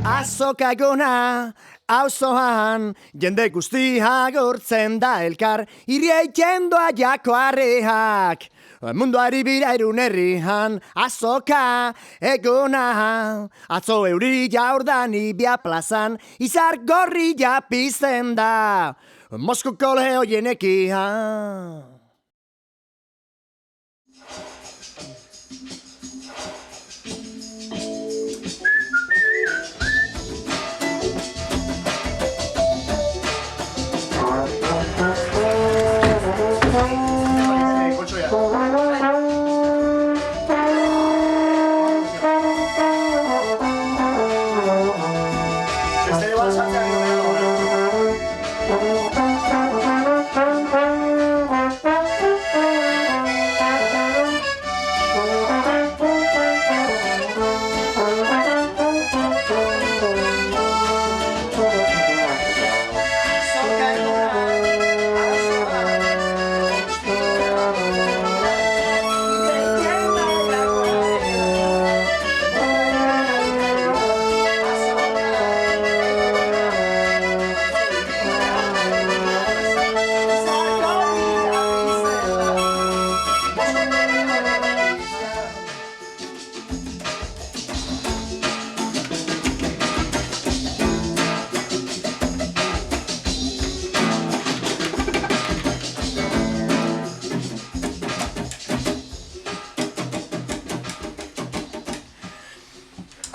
Azoka egona, auzoan, jende guztia gortzen da elkar, irriaiten doa jako arreak. Munduari bira irun herrian, azoka egona, atzo euri jaurdan ibia plazan, izar gorri japizten da, Moskuko leheo jenekian.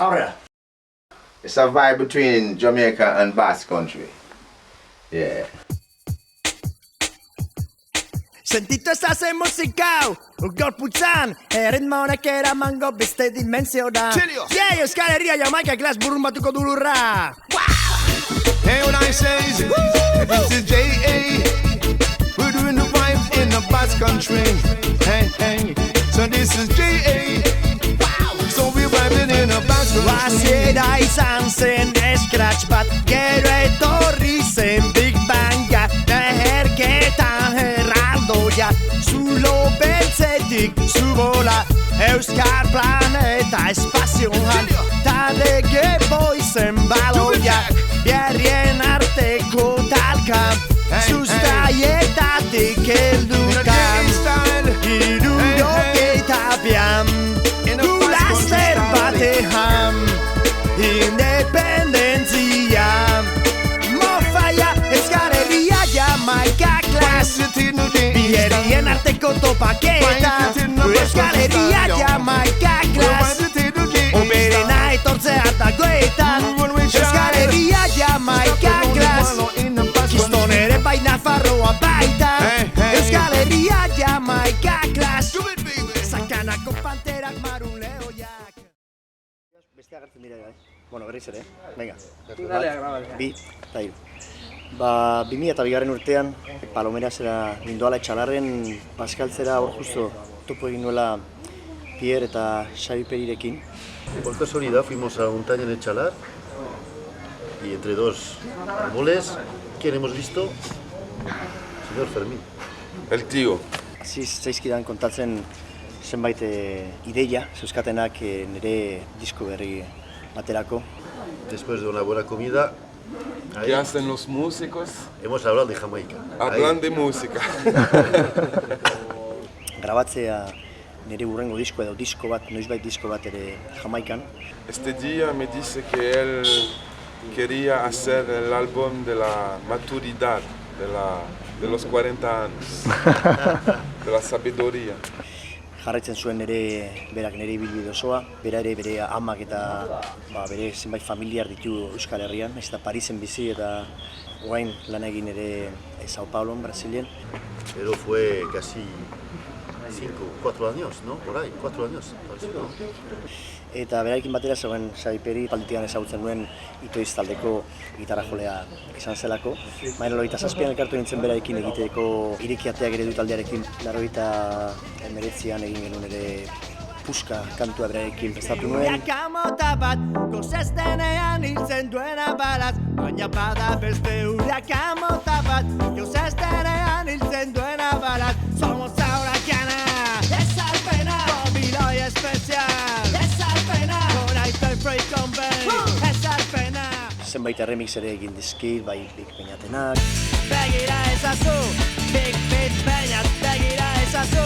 Aurrera. It's a vibe between Jamaica and Basque Country. Yeah. Sentitu ezazen musikau, gorputzan, erritmo honek eramango beste dimensiora. Yeah, Euskal Herria Jamaika klas burrun batuko dulurra. Hey, when I say, this is J.A. We're doing the vibes in the Basque Country. Hey, hey, so this is J.A. So we're vibing in the Basque Country. Hasiera izan zen scratch bat, gero etorri zen Big Banga, teherketan herraldoia, zulo beltzetik zubola, Euskal planeta espazioan, tade geboizen baloia, bierrien arteko talka, sustaietatik heldukan, hirurogeita bian, gulaster batean, independentzia, mofaia, Euskal Herria Jamaika klas, bierrien arteko topaketa, Euskal Herria Jamaika klas, oberena etortzea dagoetan, Euskal Herria Jamaika klas, kiston ere baina farroa baita, Euskal Herria Jamaika klas, sakanako panterak marun lehoiak. Beste agertzen dira, bueno, berriz ere, venga. Bi, eta hiru. 2002 urtean, Palomerasera nindoala etxalarren paskaltzera hor justo topo egin nuela Pierre eta Xabi Perirekin. Por casualidad fuimos a un taller de Chalar y entre dos árboles, ¿quién hemos visto? Señor Fermín. El tío. Zaizkidan kontatzen zenbait ideia, zeuzkatenak nire disko berri baterako. Después de una buena comida, ¿Qué hacen los músicos? hemos hablado de Jamaica. Hablan de música. Grabatzea nire hurrengo disko edo disko bat, noizbait disko bat ere Jamaikan. Este día me dice que él quería hacer el álbum de la maturidad, de los 40 años, de la sabiduría. Jarraitzen zuen berak nire ibilbide osoa, bera ere bere amak eta bere zenbait familiar ditu Euskal Herrian, ez da Parisen bizi eta orain lan egin ere Sao Paulo, Brasilien. Pero fue casi 4 años, ¿no? Por ahí, 4 años, parece, ¿no? Eta berarekin batera zegoen Xabi Peri, palditik ezagutzen nuen Itoiz taldeko gitarra jolea izan zelako. Baina 87an elkartu nintzen berarekin egiteko irekiateak ere du taldearekin. 89an egin genuen ere puska kantua berarekin prestatu nuen. Kamota bat, gozestenean hiltzen duena balaz, baina bada beste urakamota bat, gozestenean hiltzen duena balaz. zenbait remix ere egin dizkit, bai Big Peñatenak. Begira ezazu, Big Peñat, begira ezazu,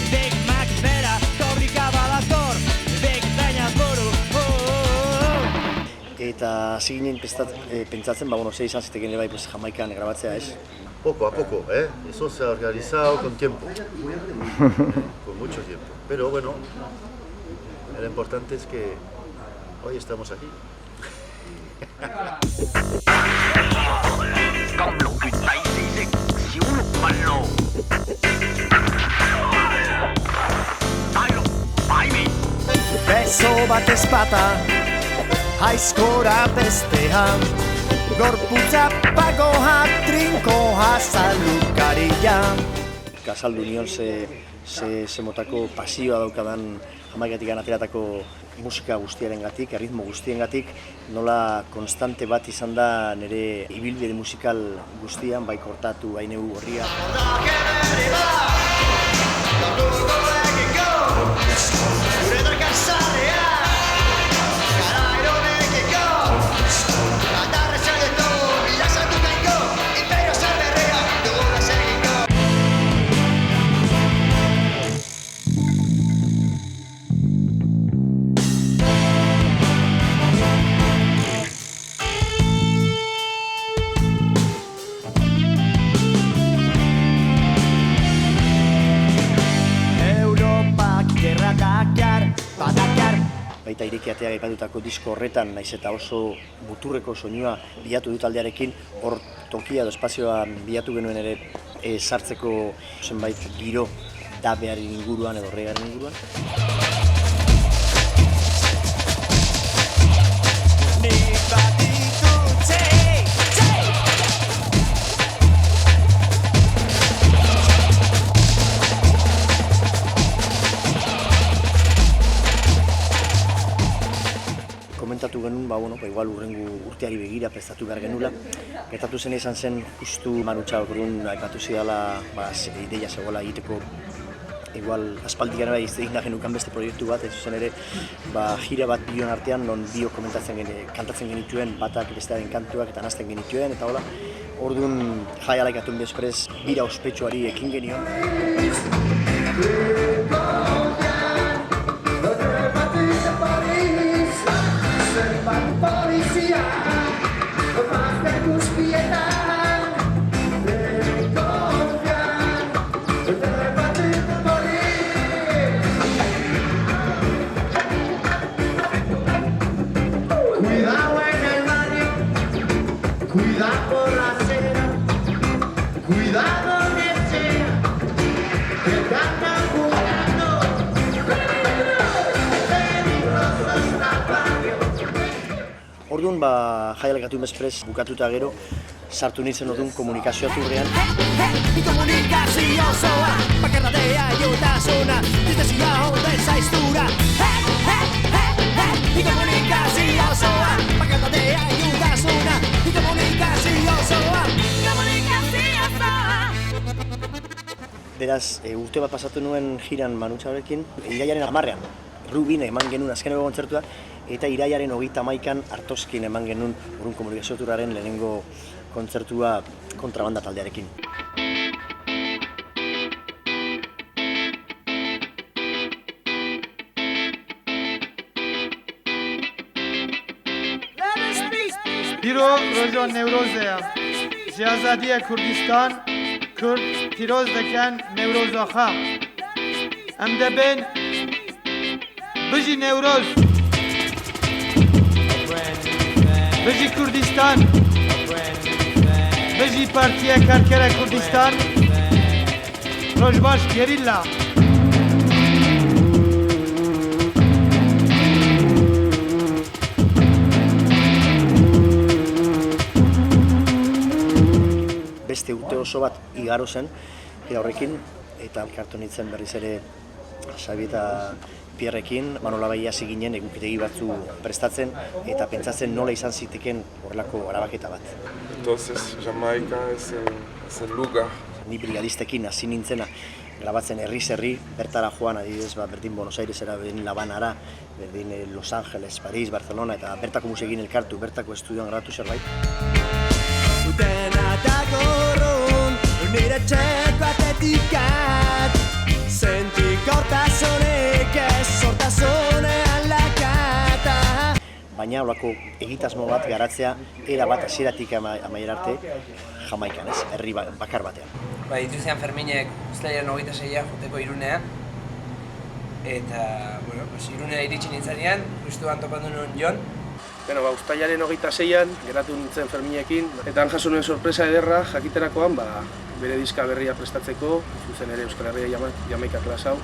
Big Mac bera, korrika badator, Big Peñat buru. Eta hasi ginen pentsatzen, ze izan zitekeen bai Jamaikan grabatzea, ez? Poco a poco, eso se ha organizado con tiempo, con mucho tiempo. Pero bueno, lo importante es que hoy estamos aquí. Beso bat ezpata, aizkora bestean, gorputza pagoa, trinkoa zalukaria. Azaldu nion ze motako pasioa daukadan Jamaikatik ateratako musika guztiarengatik, erritmo guztiengatik, nola konstante bat izan da nire ibilbide musikal guztian, bai Kortatu, bai Negu Gorria. Baita Irekiateak aipatutako disko horretan, naiz eta oso muturreko soinua bilatu dut taldearekin, hor tokia edo espazioa bilatu genuen ere sartzeko zenbait giro dabearen inguruan edo regaren inguruan. Komentatu genuen, igual urrengo urteari begira prestatu behar genula. Gertatu zen izan zen, justu Manu Txabakurun aipatu zidala, ideia zegoela egiteko, igual aspaldik gara egin da genukan beste proiektu bat, ez zuzen ere, jira bat bion artean, non biok kantatzen genituen, batak bestearen kantuak eta nazten genituen, eta hola. Orduan jaialak atun bezprez, bira ospetsuari ekin genion. Orduan, jaialak atun bezprez bukatuta gero, sartu nintzen orduan komunikazioa turrean. Komunikazio zoa, bakarradea jotasuna, tristezia honden zaiztura. Komunikazio zoa, bakarradea jotasuna, komunikazio zoa. Beraz, urte bat pasatu nuen jiran Manu Txabarekin, irailaren 10ean, Rubin eman genuen azkeneko kontzertua, eta irailaren 31an Artoskin eman genuen urrun komunikazio turaren lehenengo kontzertua kontrabanda taldearekin. Piro rojo Nevrozea, ji azadiya Kurdistan, Kurd piroz deken Nevrozaxa. Em de ben Biji Nevroz, Biji Kurdistan, Biji Partiye Karkere Kurdistan, Rojbaş Gerilla. Beste urte oso bat igaro zen, horrekin, eta elkartu nintzen berriz ere Xabi eta Pierrekin, nolabait hasi ginen egukitegi batzu prestatzen eta pentsatzen nola izan ziteken horrelako grabaketa bat. Entonces, Jamaica es el lugar ni brigadistekin hasi nintzena grabatzen herri, bertara joan adibidez, berdin Buenos Airesera, berdin La Habanara, berdin Los Angeles, Paris, Barcelona, eta bertako musikin elkartu, bertako estudioan grabatu zerbait. Dena dagoron, nire txeko atetikat, zentik hortazonek ez sortazonean lakata. Baina holako egitasmo bat garatzea, era bat hasieratik amaiera arte, Jamaikan, ez, herri bakar batean. Dituzean Ferminek uztailaren 26a joteko Irunea. Eta, bueno, Irunea iritsi nintzanean, justuan topatu nuen Jon. Uztailaren 26an geratu nintzen Ferminekin, eta han jaso nuen sorpresa ederra jakiterakoan, bere diska berria prestatzeko, zuzen ere Euskal Herria Jamaika klasau.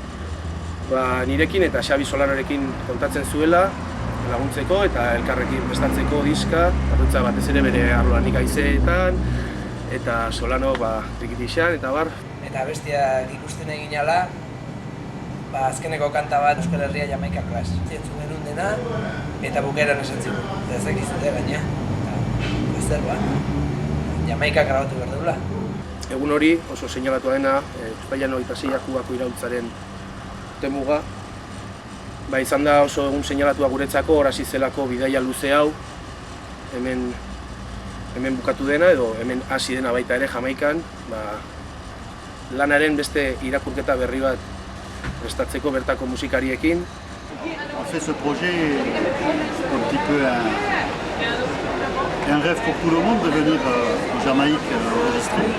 Nirekin eta Xabi Solanorekin kontatzen zuela, laguntzeko eta elkarrekin prestatzeko diska, arrutza batez ere bere arloan nik haizeetan, eta Solano trikitixan eta bar. Eta bestiak ikusten egin ala, azkeneko kanta bat Euskal Herria Jamaika klas. Zientzu genuen dena, eta bukeran esan zigun. Eta ez dakizute gaina, eta zer Jamaika grabatu behar dugula. Egun hori oso seinalatua dena, Uztailaren 26a Kubako iraultzaren temuga. Izan da oso egun seinalatua guretzako, hor hasi zelako bidaia luze hau, hemen bukatu dena edo hemen hasi dena baita ere Jamaikan, lanaren beste irakurketa berri bat prestatzeko bertako musikariekin. En fait, ce projet est un petit peu un rêve pour tout le monde de venir en Jamaïque enregistrer.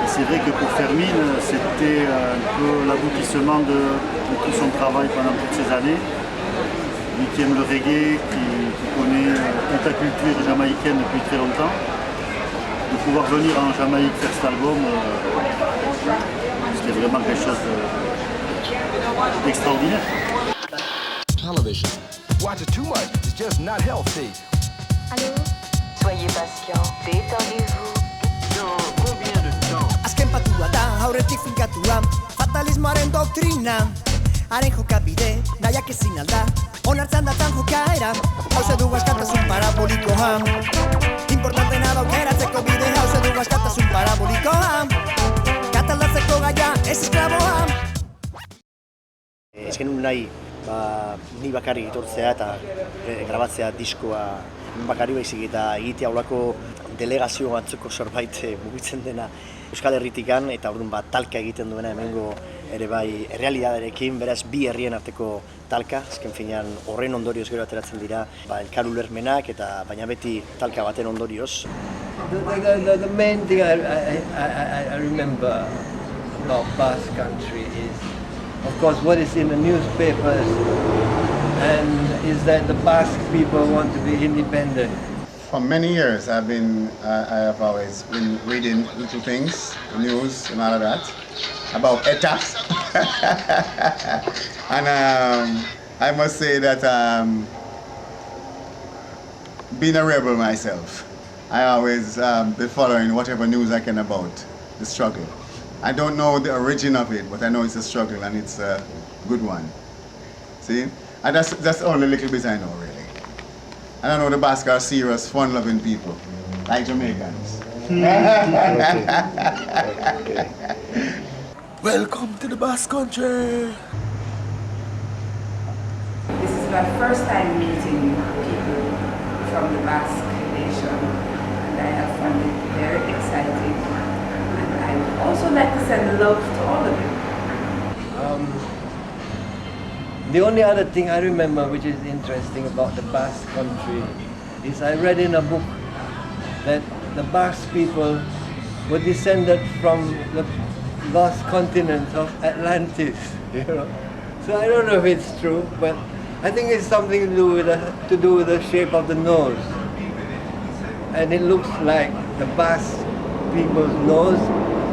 Et c'est vrai que pour Fermine, c'était un peu l'aboutissement de tout son travail pendant toutes ces années. Lui qui aime le reggae, qui connaît toute la culture jamaïcaine depuis très longtemps. De pouvoir venir en Jamaïque faire cet album, c'était vraiment quelque chose d'extraordinaire. Television. Watching too much is just not healthy. Allô? Soyez patient, détendez-vous. Dans combien de temps? Azken patua da, aurretik finkatua, fatalismoaren doktrina. Haren jokabide, nahiak ezin alda, onartzan datzan jokaera, hauze du askatasun parabolikoa. Importantena daukeratzeko bide, hauze du askatasun parabolikoa. Kataldatzeko gaia, ez esklaboa. Ez genuen nahi, ni bakarrik etortzea eta grabatzea diskoa bakarrik baizik eta egitea holako delegazio batzuk zerbait mugitzen dena Euskal Herritikan eta orduan talka egiten duena hemengo ere bai errealitatearekin, beraz bi herrien arteko talka, azken finean horren ondorioz gero ateratzen dira elkar ulermenak eta baina beti talka baten ondorioz. The main thing I remember about Basque Country is, of course, what is in the newspapers, and is that the Basque people want to be independent. For many years, I have always been reading little things, news and all of that, about ETA. And I must say that being a rebel myself, I always been following whatever news I can about the struggle. I don't know the origin of it, but I know it's a struggle and it's a good one. See? And that's only a little bit I know, really. And I know the Basque are serious, fun-loving people, like Jamaicans. Welcome to the Basque Country! This is my first time meeting people from the Basque nation, and I have found it very exciting. And I would also like to send love to all of you. The only other thing I remember which is interesting about the Basque Country is I read in a book that the Basque people were descended from the lost continent of Atlantis, you know. So I don't know if it's true, but I think it's something to do with the shape of the nose. And it looks like the Basque people's nose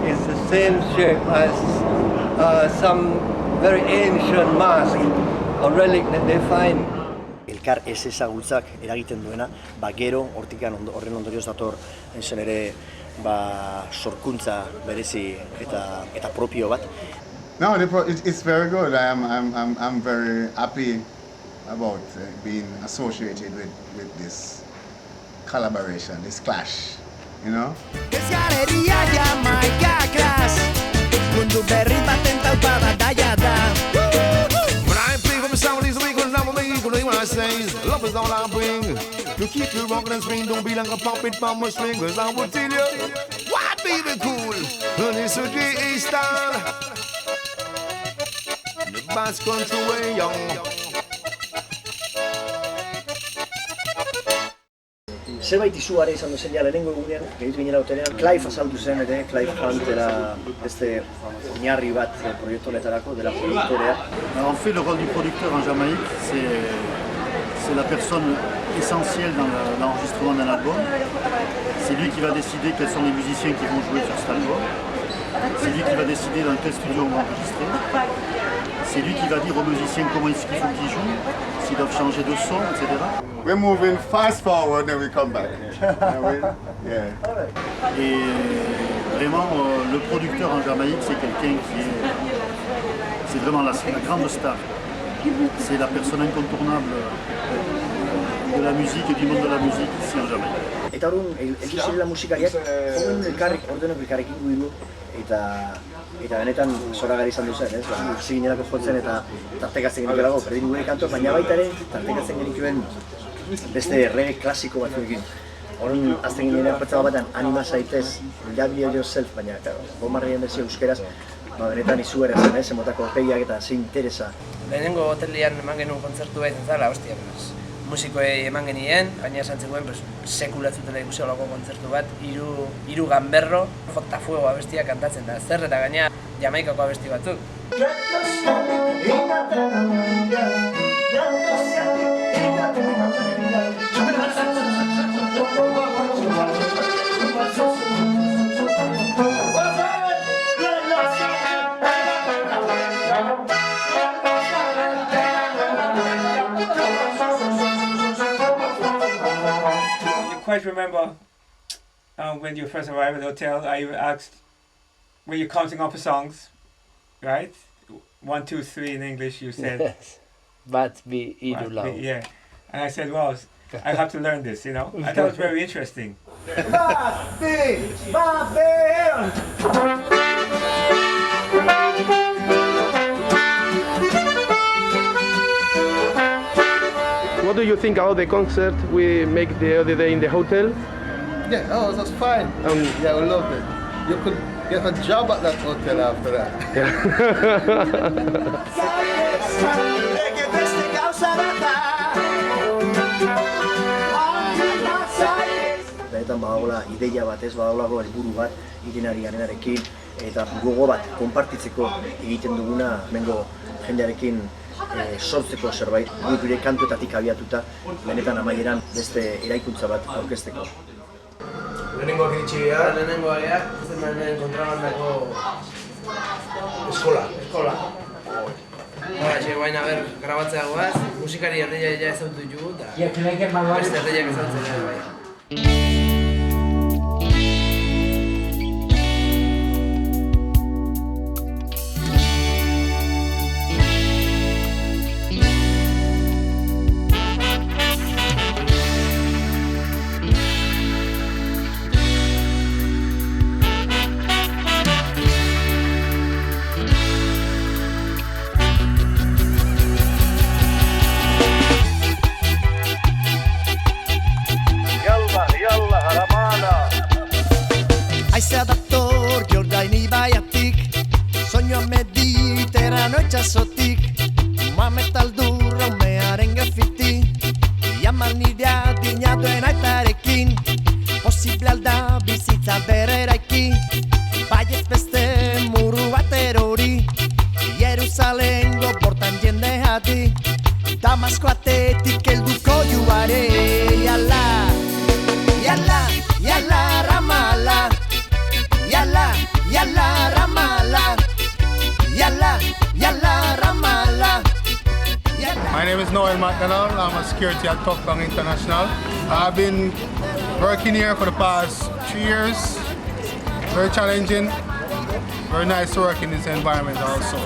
is the same shape as some very ancient mask or relic that they find. Elkar ez ezagutzak eragiten duena, gero hortikan horren ondorioz dator zen ere sorkuntza berezi eta propio bat. No, it's very good. I'm very happy about being associated with this collaboration, this clash, you know. Euskal Herria Jamaika keep you rocking and swing. Don't be like a puppet from a string, cause I will tell you, why baby cool? And it's a J.A. style. The Basque Country way, young. Zerbait izugarria izan duzen ja lehenengo egunean, gehitu ginera hotenean, Clive azaldu zen ere, Clive Hunt era beste oinarri bat proiektu honetarako, dela produktorea. En fait, le rôle du producteur en Jamaïque, c'est la personne essentielle dans l'enregistrement d'un album. C'est lui qui va décider quels sont les musiciens qui vont jouer sur cet album. C'est lui qui va décider dans quel studio on va enregistrer. C'est lui qui va dire aux musiciens comment est-ce qu'il faut qu'ils jouent, s'ils doivent changer de son, etc. We're moving fast forward, then we come back. Yeah. Et vraiment, le producteur en Jamaïque, c'est quelqu'un qui est... C'est vraiment la grande star. C'est la personne incontournable de la musique et du monde de la musique ici en Jamaïque. Eta orduan, eldu zirela musikariak, orduan elkarrekin guiru, eta benetan zoragarri izan duzen, ez? Ziginerako jotzen eta tartekatzen genituelako, berdin gure kantoak, baina baita ere, tartekatzen genituen beste reggae klasiko batzuekin. Orduan, azten ginean pertsaba batean, anima zaitez, Gabriel Yourself, baina, Bomarrien berzio euskeraz, benetan izuera zen, emotako pegiak eta ze interesa. Lehenengo hotelian eman genuen kontzertu behar zala, hostia, musikoei eman genien, baina esan zegoen sekulatzutela ikusi olako kontzertu bat, hiru ganberro, Fokta Fuego abestia kantatzen da, zer eta gaina Jamaikako abesti batzuk. Quite remember when you first arrived at the hotel, I asked, were you counting up the songs, right? 1, 2, 3 in English, you said. Yes. Bat, bi, iru, lau. Yeah. And I said, well, I have to learn this, you know? I thought it was very interesting. What do you think about the concert we make the other day in the hotel? Yeah, oh, that's fine. Yeah, we loved it. You could get a job at that hotel after that. Benetan badagoela ideia bat, ez badagoela helburu bat itinerari garenarekin eta gogo bat konpartitzeko egiten duguna mengo jendearekin sortzeko zerbait, gure kantuetatik abiatuta, benetan amaieran beste eraikuntza bat aurkezteko. Lehenengoak iritsi gara. Lehenengoak gara, zenbenen kontrabandako Eskola. Guain haber grabatzea guaz, musikari herria ja ezautu ditugu eta beste herriak ezautzen dira bai. Aizea dator Jordain ibaiatik, soinua mediterrano itxasotik, Mametaldurra umearen grafiti, jaman nirea dinatuen aitarekin, posible alda bizitza berreraiki, baiez beste muru bat erori, Jerusalengo portan jende hati, Damasko atetik helduko juare, yala, yala, yala, Ramala. Yalla, yalla, Ramala. Yalla, yalla, Ramala. My name is Noel McDonald. I'm a security at Tokang International. I've been working here for the past 3 years. Very challenging. Very nice to work in this environment also.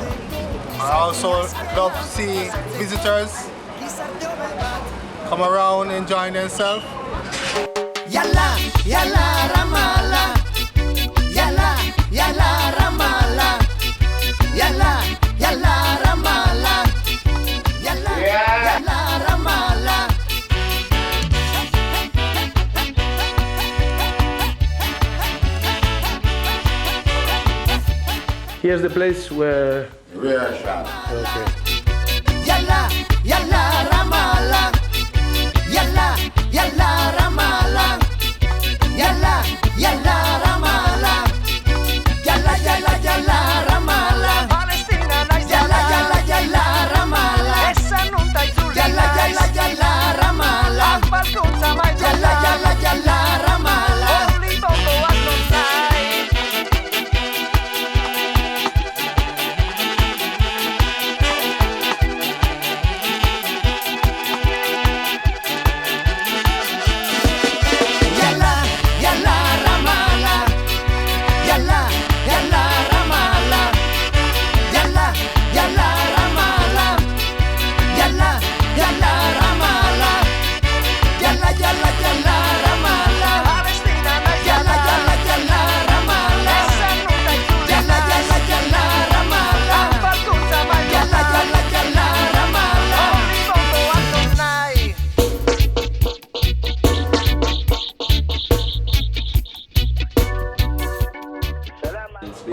I also love to see visitors come around enjoying themselves. Yalla, yalla, Ramala. Yalla, yalla, Ramala. Yalla, yalla, Ramala. Yalla, yalla, Ramala. Here's the place where... Real shot. Okay. Yalla, yalla, Ramallah. Yalla, yalla, Ramallah. Yalla, yalla, Ramallah. Yalla, yalla, yalla, Ramallah. Palestina, yalla, yalla, yalla, Ramallah. Essa non dai giù. Yalla, yalla, yalla, Ramallah. Abbastanza mai. Yalla, yalla, yalla, Ramallah. Only bombo all'onside. Yalla, yalla, Ramallah. Yalla, yalla, Ramallah. Yalla, yalla, Ramallah. Yalla, yalla, Ramallah. Yalla, yalla, yalla, Ramallah. Palestina, yalla, yalla, yalla, Ramallah. Yalla, yalla, yalla, Ramallah. Yalla, yalla, yalla, Ramallah.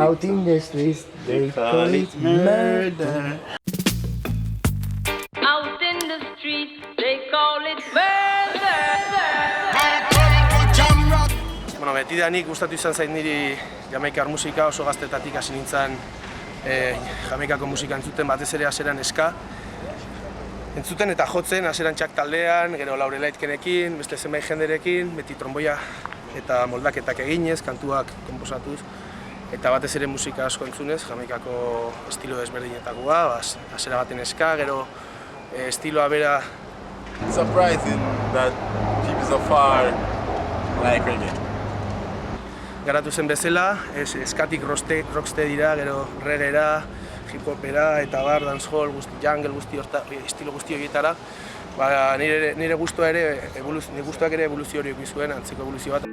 Out in the streets, they call it murder. Out in the streets, they call it murder. Bueno, betidanik gustatu izan zait niri jamaikar musika, oso gaztetatik hasi nintzen jamaikako musika entzuten, batez ere hasieran ska. Entzuten eta jotzen, hasieran txak taldean, gero Laurelaitkenekin, beste zenbait jenderekin, beti tromboia eta moldaketak eginez, kantuak konposatuz. Eta batez ere musika asko entzunez, jamaikako estilo desberdinetakoa, hasiera baten ska, gero estiloa bera. Surprising that people so far like reggae. Garatu zen bezala, eskatik rocksteadira, gero reggaera, hip-hopera eta bar, dancehall, jungle estilo guzti horietara. Nire gustuak ere evoluzio hori eduki zuen, antzeko evoluzio bat.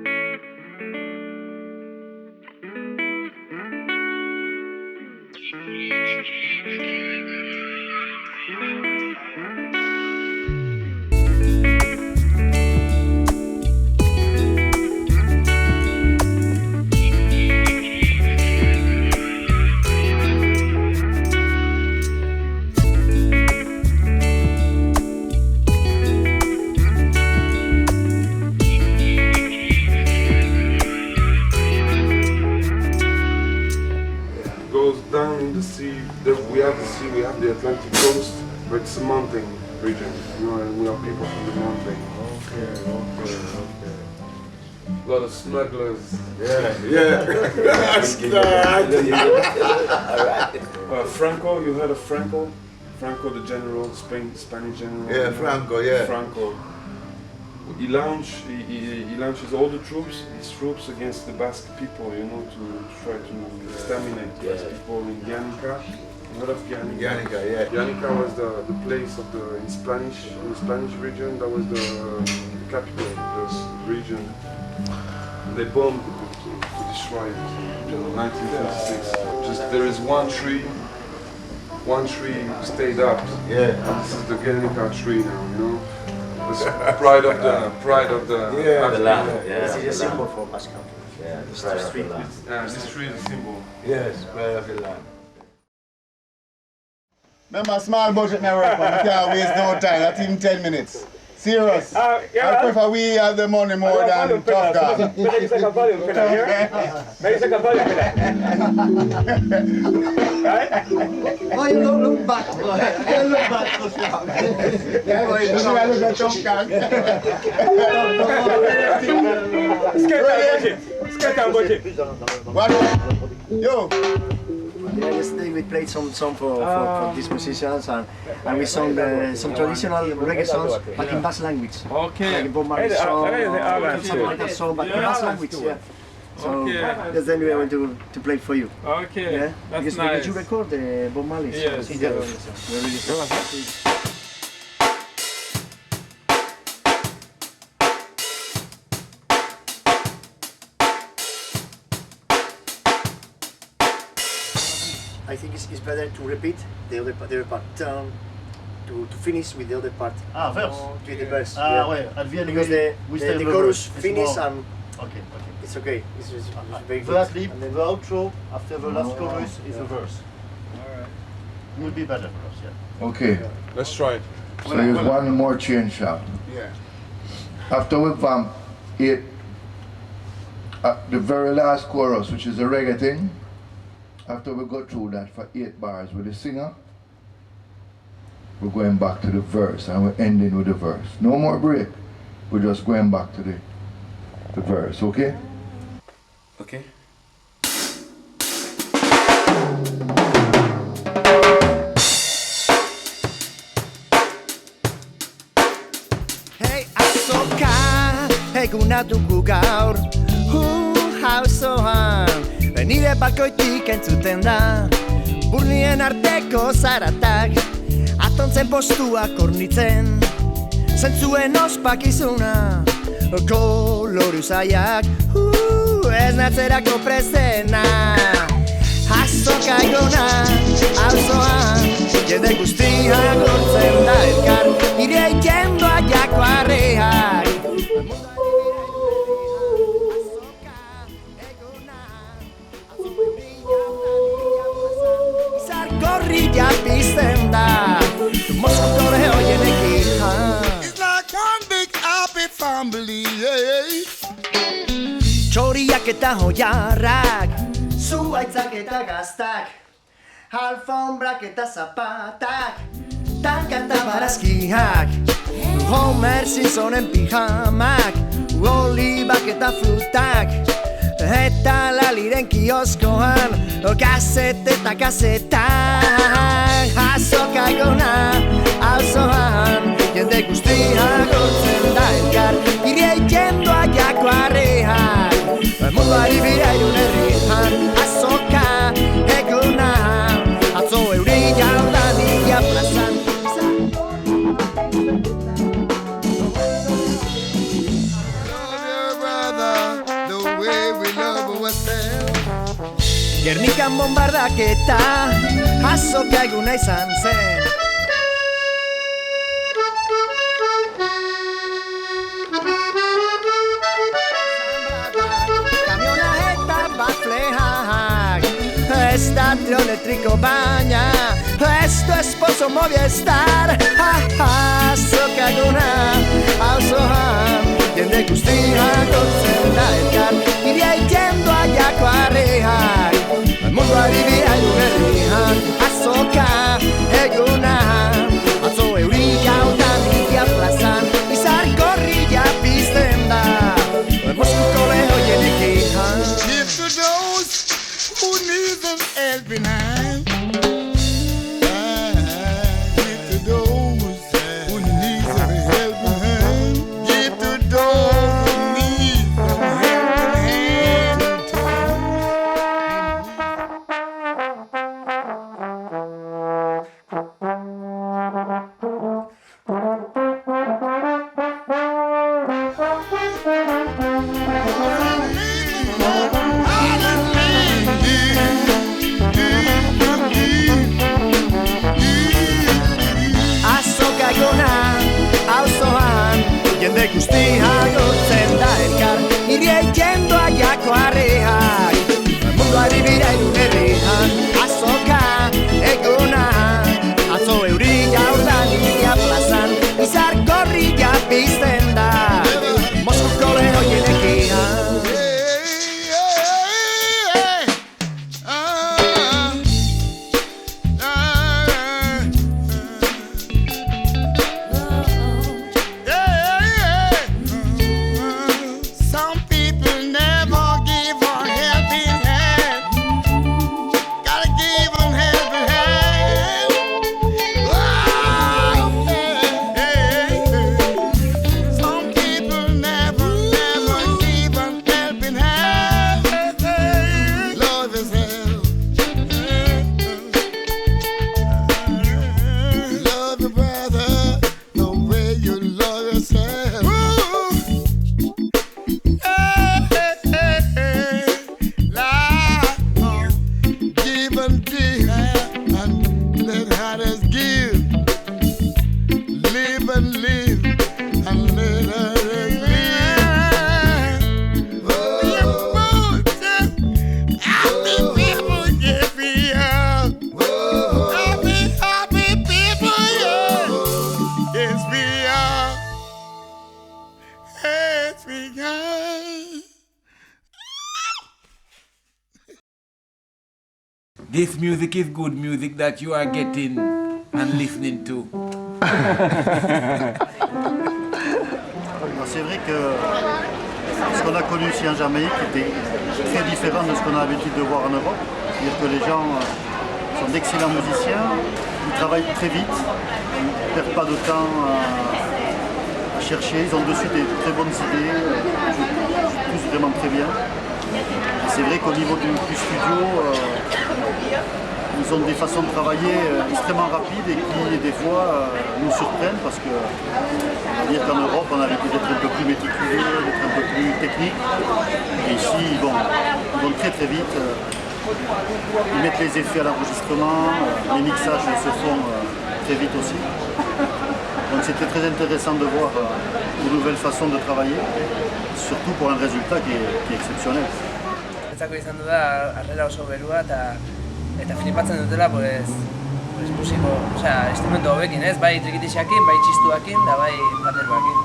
We have the Atlantic coast, but it's a mountain region, you know, and we are people from the mountain. Okay. A lot of smugglers. Yeah. Franco, you heard of Franco? Franco, the general, Spanish general. Yeah, Franco, yeah. Franco. He launches all the troops, his troops against the Basque people, you know, to try to exterminate the Basque people in Guernica. You heard of Guernica? Guernica, yeah. Guernica was the place of in the Spanish region, that was the capital of the region. They bombed it to destroy it in 1946. There is one tree stayed up. Yeah. And this is the Guernica tree now, you know. It's pride of the land. Yeah. This is a symbol for Basque country. Yeah, this street. This tree is a symbol. Yes, pride of the land. Remember, small budget network, man. We can't waste no time, not even 10 minutes. Serious. I prefer we have the money more than Tough Dog. Oh, you don't look back, boy. You look back, Tough Dog. Yo! Yeah, yesterday we played some song for these musicians and we sung some traditional reggae songs but in Basque language. Okay. Like Bob Marley song, something like that song, but in Basque language, yeah. So that's then we are going to play for you. Okay, yeah? that's because nice. Did you record Bob Marley? Yes. We're really sorry. I think it's better to repeat the other part, to finish with the other part. Ah, verse. To the verse. Ah, yeah. ouais, advienne because the chorus finish and Okay. It's okay. It's very The good. ad-lib, the outro, after the last chorus is a verse. Alright. It will be better for us, yeah. Okay. Let's try it. So here's one more chain shot. Yeah. After we vamp it, the very last chorus, which is a reggae thing, after we go through that for 8 bars with the singer, we're going back to the verse and we're ending with the verse. No more break. We're just going back to the verse, okay? Okay. Hey, azoka, eguna dugu gaur auzoan, nire balkoitik entzuten da burnien arteko zaratak, atontzen postuak ornitzen, zentzuen ospakizuna, koloru zaiak, ez natzerako prezena. Azoka eguna, auzoan, jende guztiak gortzen da elkar, nire jendoa jako arreak. Gorrilla pizten da, Moskuko de hoienekin. It's like one big happy family, yeah. Txoriak eta hoiarrak, zuaitzak eta gaztak, alfombrak eta zapatak, tanka eta barazkiak, Homer Simpsonen pijamak, olibak eta frutak, eta laliren kioskoan, gazete eta gazetak. Azoka eguna, auzoan, jende guztiak gortzen da elkar, hiriei jendoa jako arreak, munduari bira irun herrian. Azoka eguna, atzo euri jaudan ikia plazan. Gernikan bombardaketa, azoka eguna izan zen. Kamiona eta bafleak, ez da trio elektriko baina, ez du esposo Movistar. Azoka eguna, auzoan, jende guztiak gortzen da elkar, hiriei jendoa jako arreak, munduari bira irun herrian. Azoka eguna, atzo euri jaudan ikia plazan, izar gorrilla pizten da, Moskuko de hoienekin. Give to those who need an helping hand. Give to those who need a helping hand. Give to those who need a helping hand. This music is good music that you are getting and listening to. C'est vrai que ce qu'on a connu ici en Jamaïque était très différent de ce qu'on a l'habitude de voir en Europe. C'est-à-dire que les gens sont d'excellents musiciens, ils travaillent très vite, ils ne perdent pas de temps à chercher, ils ont dessus des très bonnes idées, ils jouent tous vraiment très bien. Et c'est vrai qu'au niveau du studio, ils ont des façons de travailler extrêmement rapides et qui des fois nous surprennent parce que on va dire qu'en Europe on a l'habitude d'être un peu plus méticuleux, d'être un peu plus technique. Et ici ils vont très très vite. Ils mettent les effets à l'enregistrement, les mixages se font très vite aussi. Donc c'était très intéressant de voir de nouvelles façons de travailler, surtout pour un résultat qui est exceptionnel. Etzako izan du da, harrera oso berua eta flipatzen dutela, musiko, instrumento hobekin, ez? Bai trikitixakin, bai txistuakin, da bai panderoakin.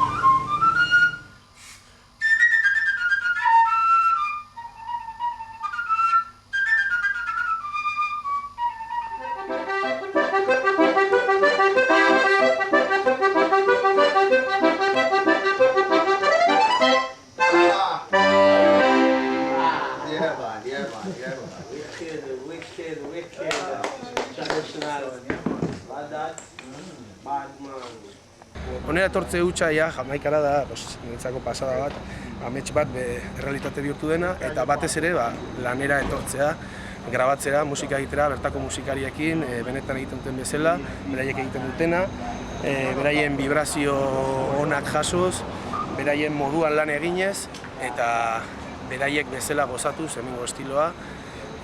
Honera etortze hutsa Jamaikara da, niretzako pasada bat, amets bat errealitate bihurtu dena, eta batez ere lanera etortzea, grabatzera, musika egitera, bertako musikariekin, benetan egiten duten bezala, beraiek egiten dutena, beraien vibrazio onak jasoz, beraien moduan lan eginez, eta beraiek bezala gozatuz, hemengo estiloa,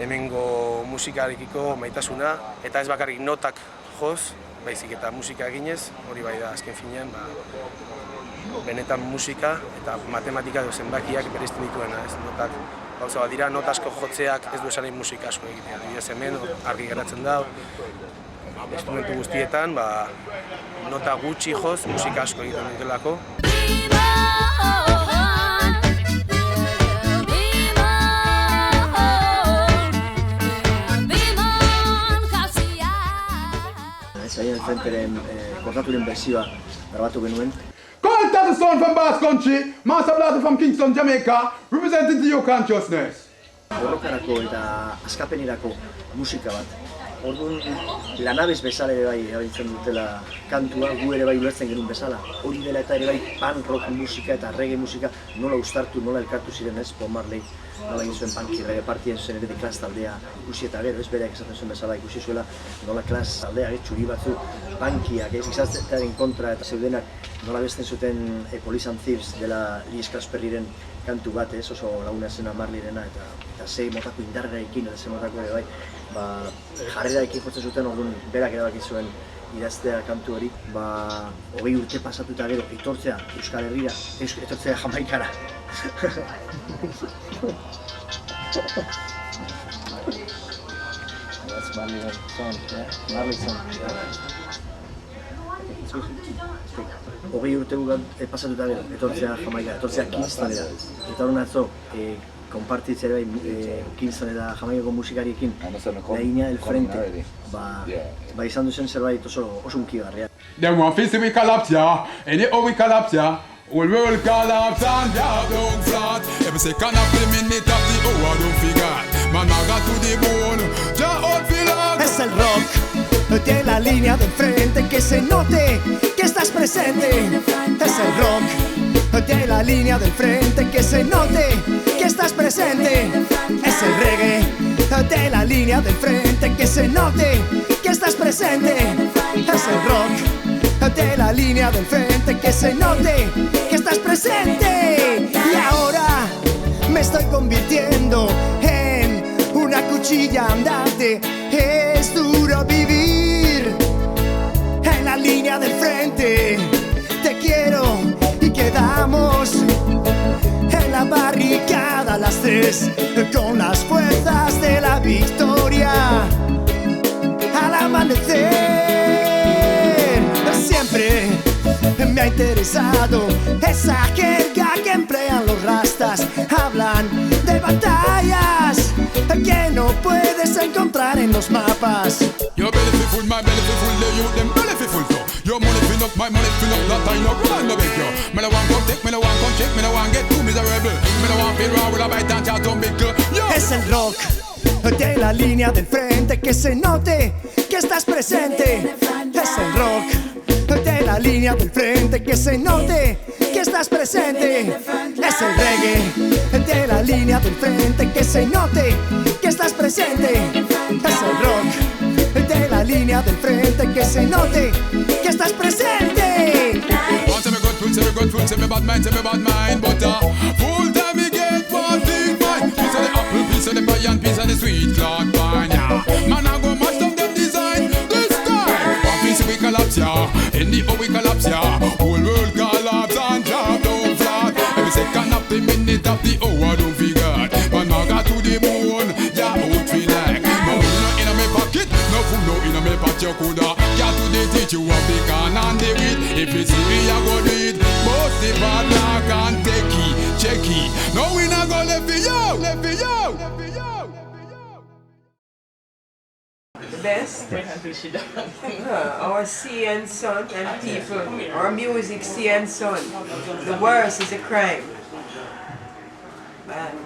hemengo musikarekiko maitasuna, eta ez bakarrik notak joz, baizik eta musika eginez, hori bai da azken finean, benetan musika eta matematika edo zenbakiak bereizten dituena, ez notak. Gauza bat dira, not asko jotzeak ez du esanen musika asko egitea. Adibidez hemen argi geratzen da, instrumentu guztietan, nota gutxi joz, musika asko egiten dutelako. Zaien frenteren kontaturen bersioa grabatu genuen. Contact the sound from Basque Country, Master Blaster from Kingston, Jamaica, representing to your consciousness. Borrokarako eta askapenerako musika bat. Orduan, lanabez bezala ere bai erabiltzen dutela kantua, gu ere bai ulertzen genuen bezala. Hori dela eta ere bai punk rock musika eta reggae musika nola uztartu, nola elkartu ziren ez, Bob Marley, nola egin zuen punky reggae partien zen ere de Clash taldea ikusi eta gero, ez bereak esaten zuen bezala ikusi zuela nola Clash taldea, txuri batzu punkiak, izatzearen kontra eta zeudenak nola besten zuten Police and Thieves dela Lee Scratch Perryren kantu bat, ez, oso laguna zena Marleyrena eta ze motako indarrarekin eta ze motako ere bai, jarrerarekin jotzen zuten, orduan berak erabaki zuen idaztea kantu hori, 20 urte pasatu eta gero etortzea Euskal Herrira, etortzea Jamaikara. That's Marley song, yeah? Marley song. 20 urte pasatu eta gero etortzea Jamaikara, etortzea Kingstonera. Eta hori atzo, konpartitzea bai Kingstonera Jamaikako musikariekin lehina el frente, izan duzen zerbait oso unkigarria. Them want to see we collapse, yeah. Anyhow we collapse, yeah. Whole world collapse and yeah, down flat. Every second of the minute of the hour, don't forget. Man, I got to the bone, ja out feel. Es el rock de la línea del frente, que se note que estás presente. Es el rock de la línea del frente, que se note que estás presente. Es el reggae de la línea del frente, que se note que estás presente. Es el rock de la línea del frente, que se note que estás presente. Y ahora me estoy convirtiendo en una cuchilla andante. Es duro vivir en la línea del frente. Te quiero y quedamos en la barricada a las 3 con las fuerzas de la victoria. Al amanecer siempre me ha interesado. Esa jerga que emplean los rastas, hablan de batallas que no puedes encontrar en los mapas. Your belly fi full, my belly fi full, the youth them belly fi full too. Your money fill up, my money fill up, that I no run no beg you. Me no want come take, me no want come check, me no want get too miserable. Me no want feel wrong with a bite and chat on big girl. Es el rock de la línea del frente, que se note que estás presente. Es el rock de la línea del frente, que se note que estás presente. Es el reggae de la línea del frente, que se note que estás presente. Es el rock de la línea del frente, que se note que estás presente. One say me good food, say me good food, say me bad mind, but full time me get one thing fine. Piece of the apple, piece of the pie and piece of the sweet cloud pine, yeah. Man I go mash down them design this time. One piece we collapse, yeah. In the we collapse, yeah. Whole world collapse and drop down flat. Every second of the minute of the hour don't forget. Man I got to the moon, yeah, out feel like. No food in my pocket, no food no in my pocket. You coulda got to the teach you of the can and the wheat. If it's me, I go do it. Most the padlock and take it, check it. No we not go left for you, left for you. The best? Our sea and sun and people. Our music, sea and sun. The worst is a crime. Man.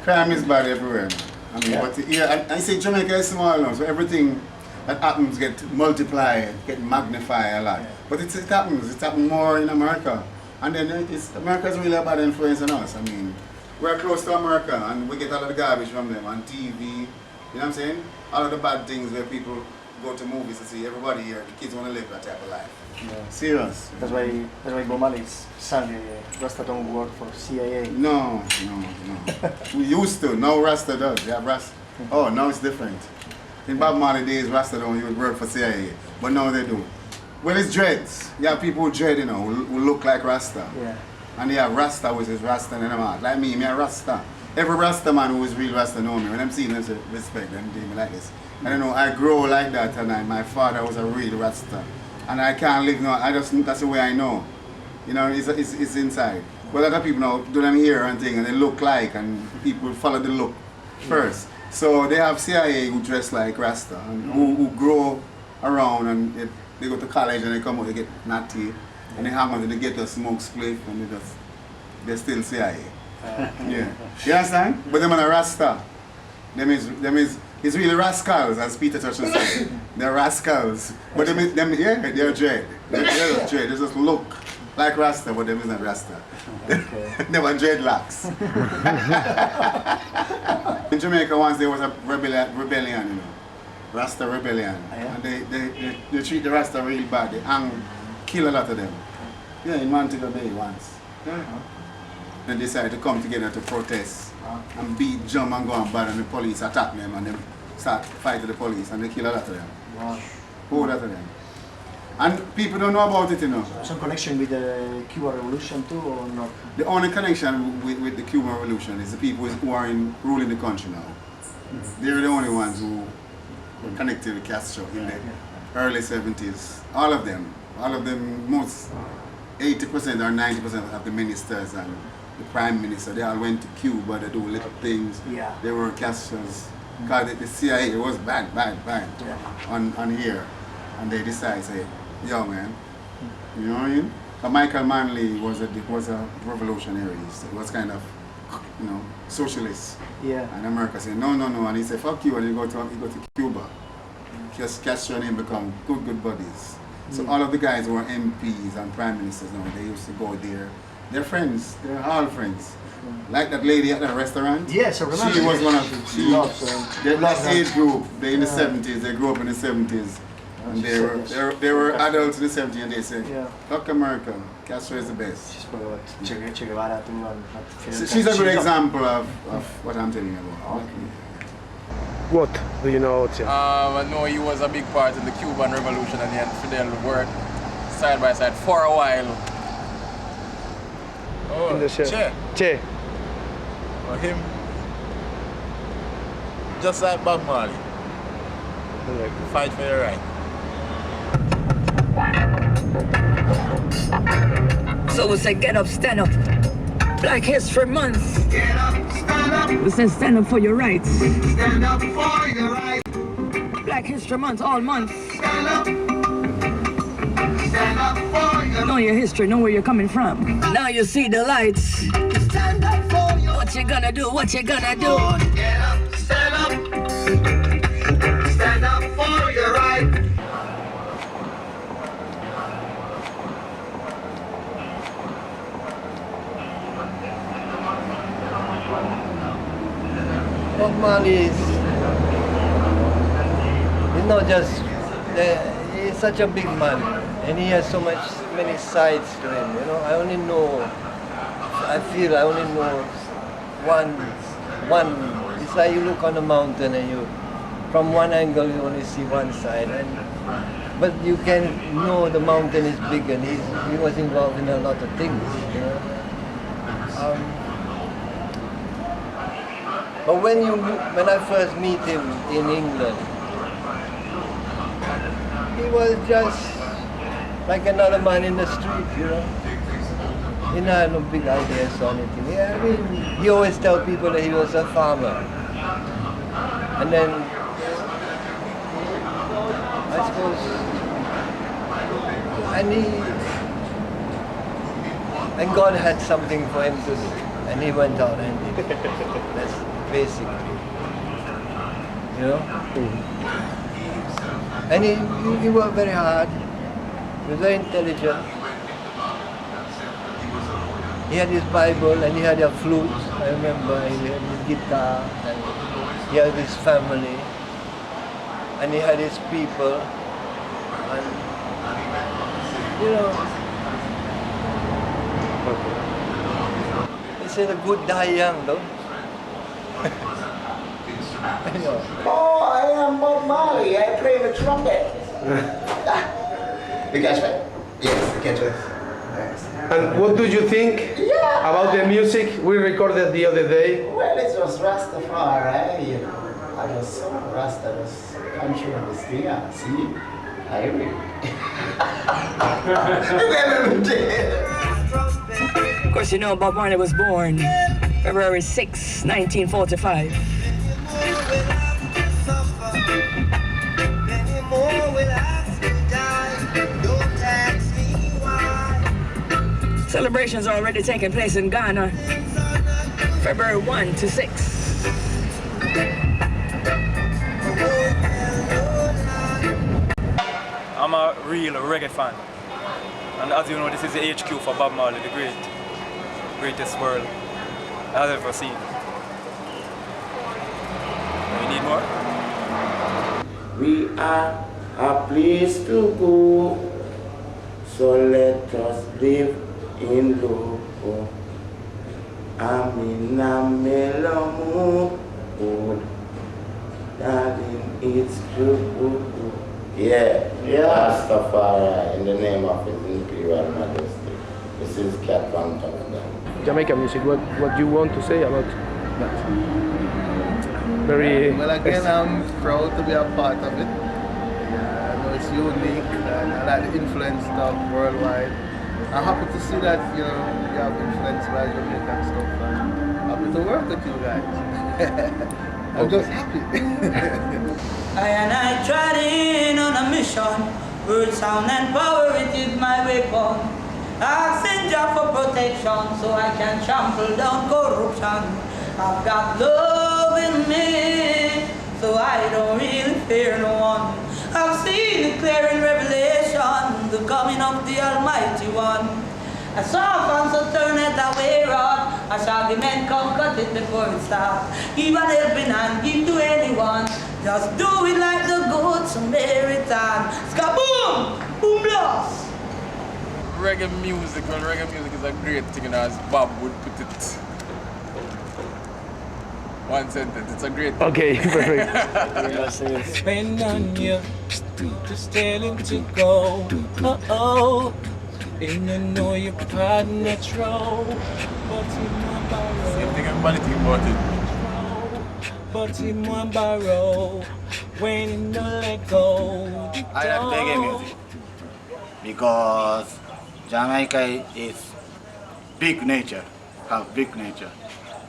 Crime is bad everywhere. I mean, but yeah, I say Jamaica is small now, so everything that happens get multiplied, get magnified a lot. But it happens more in America. And then America's really a bad influence on us. I mean, we're close to America and we get all of the garbage from them on TV. You know what I'm saying? All of the bad things where people go to movies to see. Everybody here, the kids want to live that type of life. Yeah. Serious. That's why Bob Marley's son, Rasta don't work for CIA. No. We used to. Now Rasta does. They have Rasta. Oh, now it's different. In Bob Marley days, Rasta don't even work for CIA. But now they do. Well, it's dreads. You have people who dread, you know, who look like Rasta. Yeah. And they have Rasta, which is Rasta in them heart. Like me a Rasta. Every Rasta man who is real Rasta know me. When I'm seeing them, say, respect them, they me like this. I don't know, I grow like that, and my father was a real Rasta. And I can't live now, that's the way I know. You know, it's inside. But other people now do them here and thing, and they look like, and people follow the look first. So they have CIA who dress like Rasta, and who grow around, and they go to college and they come out, they get natty, and they hang on to the ghetto, smoke spliff, and they're still CIA. Yeah. You understand? But them are a Rasta. Them is it's really rascals, as Peter Tosh said. They're rascals. But they're dread. They're dread. They just look like Rasta, but them is not Rasta. Okay. They were dreadlocks. In Jamaica once there was a rebellion, you know. Rasta rebellion. Oh, yeah? And they treat the Rasta real bad. They kill a lot of them. Yeah, in Montego Bay once. Yeah. They decided to come together to protest and beat, jump and go and bad, and the police attack them and they start fighting the police and they kill a lot of them. Wow. Whole lot of them. And people don't know about it, you know. Some connection with the Cuban Revolution too, or not? The only connection with the Cuban Revolution is the people who are ruling the country now. Mm-hmm. They're the only ones who were connected with Castro in the early 70s. All of them, most 80% or 90% of the ministers and the prime minister, they all went to Cuba, they do little things. Yeah. They were Castro's. Because the CIA was bad on here. And they decided, say, yo man, you know what I mean? But Michael Manley was a revolutionary. He was kind of, you know, socialist. Yeah. And America said, no. And he said, fuck you, and he go to Cuba. Just Castro and him become good buddies. So all of the guys who were MPs and prime ministers now, they used to go there. They're friends. They're all friends. Like that lady at the restaurant. Yes, I remember. She was one of that age group. They in the 70s. They grew up in the 70s, and they were adults in the 70s, and they said, "Fuck America. Castro is the best." She's a good example of what I'm telling you about. What do you know about him? I know he was a big part in the Cuban Revolution, and he and Fidel worked side by side for a while. Oh, Che. Or him, just like Bob Marley, fight for your right. So we say get up, stand up. Black History Month. Get up, stand up. We say stand up for your rights. Stand up for your rights. Black History Month, all month. Stand up. Stand up for your rights. Know your history, know where you're coming from. Now you see the lights. Stand up for your rights. What you gonna do? What you gonna do? Get up, stand up. Stand up for your rights. Bob Marley is not just, he's such a big man, and he has many sides to him, you know. I only know one, it's like you look on a mountain and from one angle you only see one side, but you can know the mountain is big and he was involved in a lot of things, you know. But when I first meet him in England, he was just like another man in the street, you know. He had no big ideas or anything. Yeah, I mean, he always tell people that he was a farmer. And then, I suppose, and God had something for him to do. And he went out and did it. That's basically, you know. And he worked very hard. He was very intelligent. He had his Bible and he had a flute. I remember he had his guitar and he had his family and he had his people. And you know, they say the good die young, though. Oh, I am Bob Marley. I play the trumpet. You catch me? Yes, you catch it. And what do you think about the music we recorded the other day? Well, it was Rastafari, you know. I was so Rasta, was country on the stinger. See? I agree. Of course, you know Bob Marley was born February 6, 1945. Celebrations are already taking place in Ghana, February 1 to 6. I'm a real reggae fan. And as you know, this is the HQ for Bob Marley, the greatest world I've ever seen. You need more? We are a place to go, so let us live in love. I'm in a mellow mood, darling, it's true. Yeah, Rastafari, in the name of His Imperial Majesty. This is Cat Phantom. Jamaica music, what do you want to say about that? Very... Well, again, I'm proud to be a part of it. I know it's unique and I like the influence stuff worldwide. I'm happy to see that, you know, you have influence by Jamaican stuff and happy to work with you guys. I'm just happy. I tried in on a mission. Word, sound and power, it is my weapon. Asking Jah for protection so I can trample down corruption. I've got love in me, so I don't really fear no one. I've seen it clear in Revelation, the coming of the Almighty One. I saw Alfonso turn it away rod. I saw the men come cut it before it stopped. Give a helping hand, give to anyone. Just do it like the good Samaritan. Skaboom! Boom blast! Reggae music is a great thing, you know, as Bob would put it. One sentence, it's a great thing. Okay, perfect. Depend on you, just tell him to go. Oh, and you know your partner troll. Same thing everybody think about it. But him want borrow when him don't let go. I like reggae music because Jamaica is big nature, have big nature.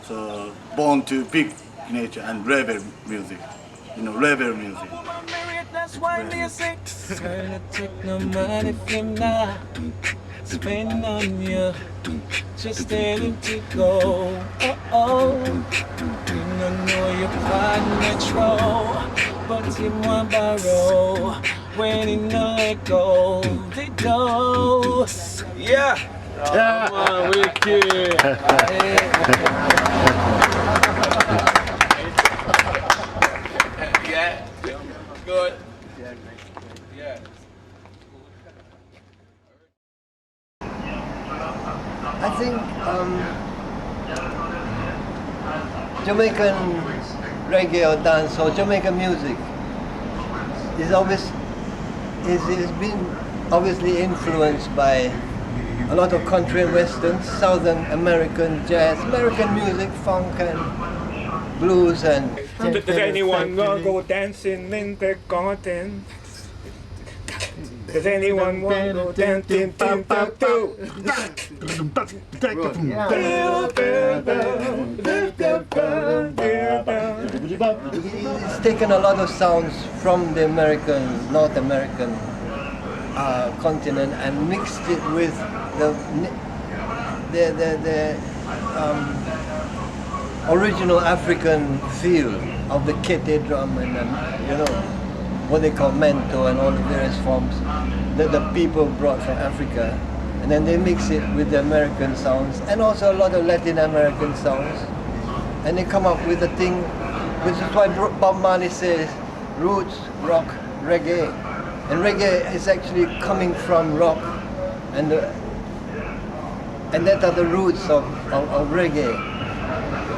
So born to big nature and rebel music, rebel music. That's why me say, trying to take no money from now, spend on you, just telling to go. You don't know your partner, but you want borrow when you know let go. They go, yeah. Come on, wicked. Yeah, good. Yeah. I think Jamaican reggae or dance or Jamaican music is been obviously influenced by a lot of country and western, Southern American jazz, American music, funk and blues and... Does anyone gonna go dancing in the garden? Does anyone want to go dancing? It's taken a lot of sounds from the North American continent and mixed it with the original African feel of the kete drum and what they call mento and all the various forms that the people brought from Africa, and then they mix it with the American sounds and also a lot of Latin American sounds, and they come up with a thing, which is why Bob Marley says roots, rock, reggae, and reggae is actually coming from rock, and that are the roots of reggae.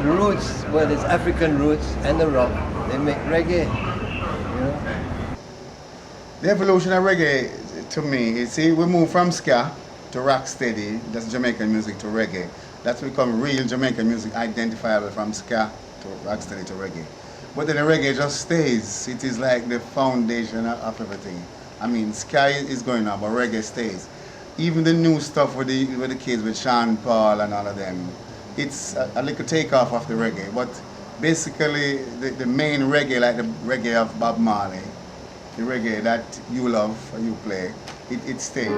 The roots, well, it's African roots and the rock, they make reggae. The evolution of reggae, to me, you see, we move from ska to rocksteady, that's Jamaican music, to reggae. That's become real Jamaican music, identifiable from ska to rocksteady to reggae. But then the reggae just stays. It is like the foundation of everything. I mean, ska is going on, but reggae stays. Even the new stuff with the kids, with Sean Paul and all of them, it's a little takeoff of the reggae. But basically, the main reggae, like the reggae of Bob Marley, the reggae that you love or you play, it stays.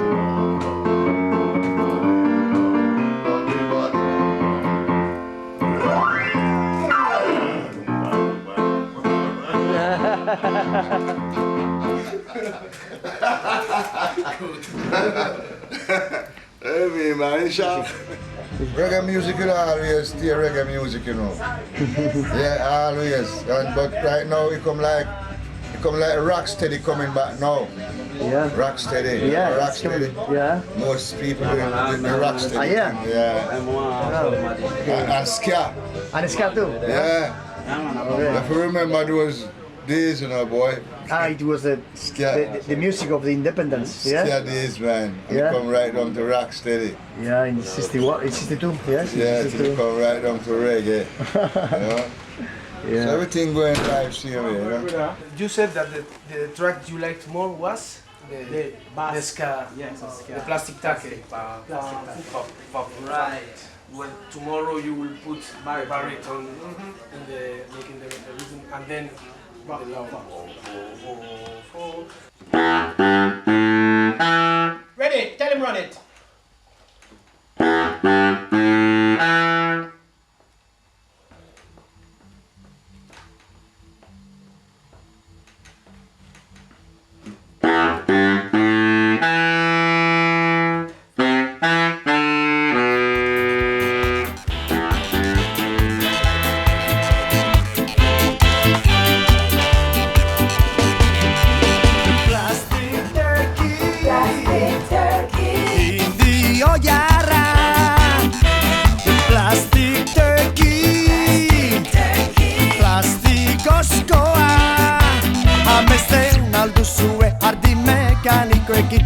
Hey man, reggae music will always stay reggae music, Yeah, always. But right now it come like rocksteady coming back now. Yeah. Rocksteady. Yeah. Rocksteady. Yeah. Most people doing the rocksteady. Yeah. Yeah. And ska. And ska too. Yeah. If you remember those days, boy. It was the music of the independence. Yeah. Ska days, man. And it come right down to rocksteady. Yeah, in 62, yes. Yeah, it come right down to reggae. Yeah. So everything going live same way, You said that the track you liked more was the ska, the plastic take. Right. When tomorrow you will put baritone in making the rhythm, and then the loud. Ready? Tell him run it.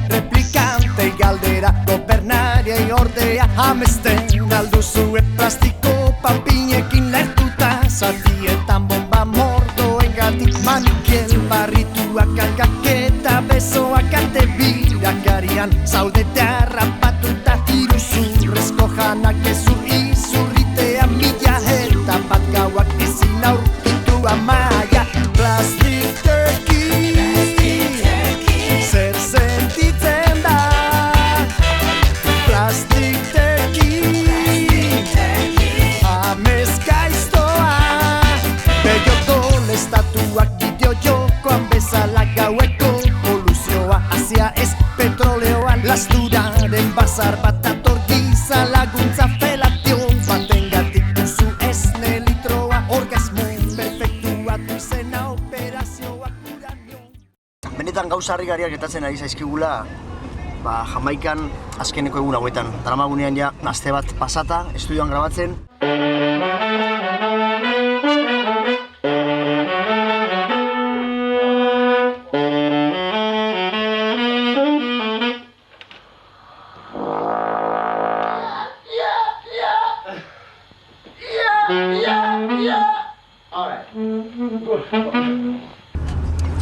Replikante galdera gobernariei ordea amesten alduzue plastiko papinekin lertuta zatietan bomba mordoengatik Manikiel barrituak akaketa besoak ate birakarian zaudete harrapatuta iruzurrezko janak batzuetan gauza harrigarriak gertatzen ari zaizkigula Jamaikan azkeneko egun hauetan. Daramagunean ja aste bat pasata, estudioan grabatzen.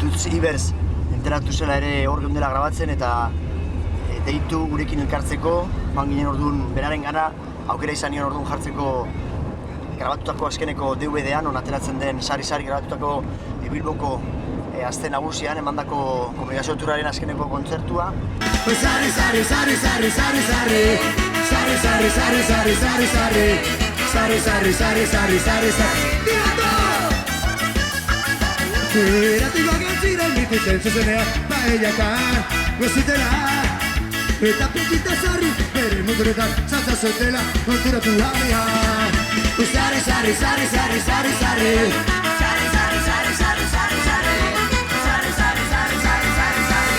Tuts Ibers enteratu zela ere hor geundela grabatzen eta deitu gurekin elkartzeko, ginen orduan beraren gana, aukera izan nion orduan jartzeko grabatutako azkeneko DVD-an, non ateratzen den sari-sari grabatutako Bilboko aste nagusian, emandako komunikazio turaren azkeneko kontzertua. Sari, sari, sari, sari, sari, sari, sari, sari, sari, sari, sari, sari, sari, sari, sari, sari, sari, sari, Eratigo agentzira mititzen zuzenean, baeiakan, gozitela. Eta pikita zarri, bere muturetan, saltza zotela, konturatu harian. Sari, sari, sari, sari, sari, sari, sari, sari, sari, sari, sari, sari, sari, sari, sari, sari, sari, sari.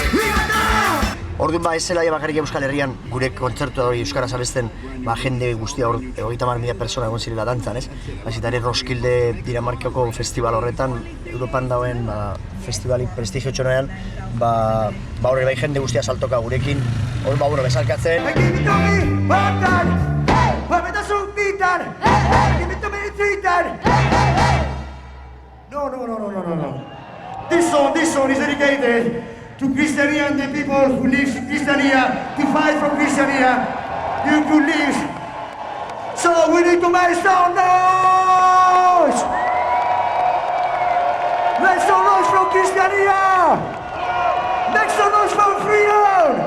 Orduan ez zela bakarrik Euskal Herrian gure kontzertu hori euskaraz abesten jende guztia 30.000 persona egon zirela dantzan, ez? Eta ere Roskilde Dinamarkako festival horretan, Europan dauen festivali prestigio txonean, horre bai jende guztia saltoka gurekin, hori bezalkatzen. No. This song is dedicated to Christiania and the people who live in Christiania, to fight for Christiania, you could live. So we need to make some noise! Make some noise for Christiania! Make some noise for freedom!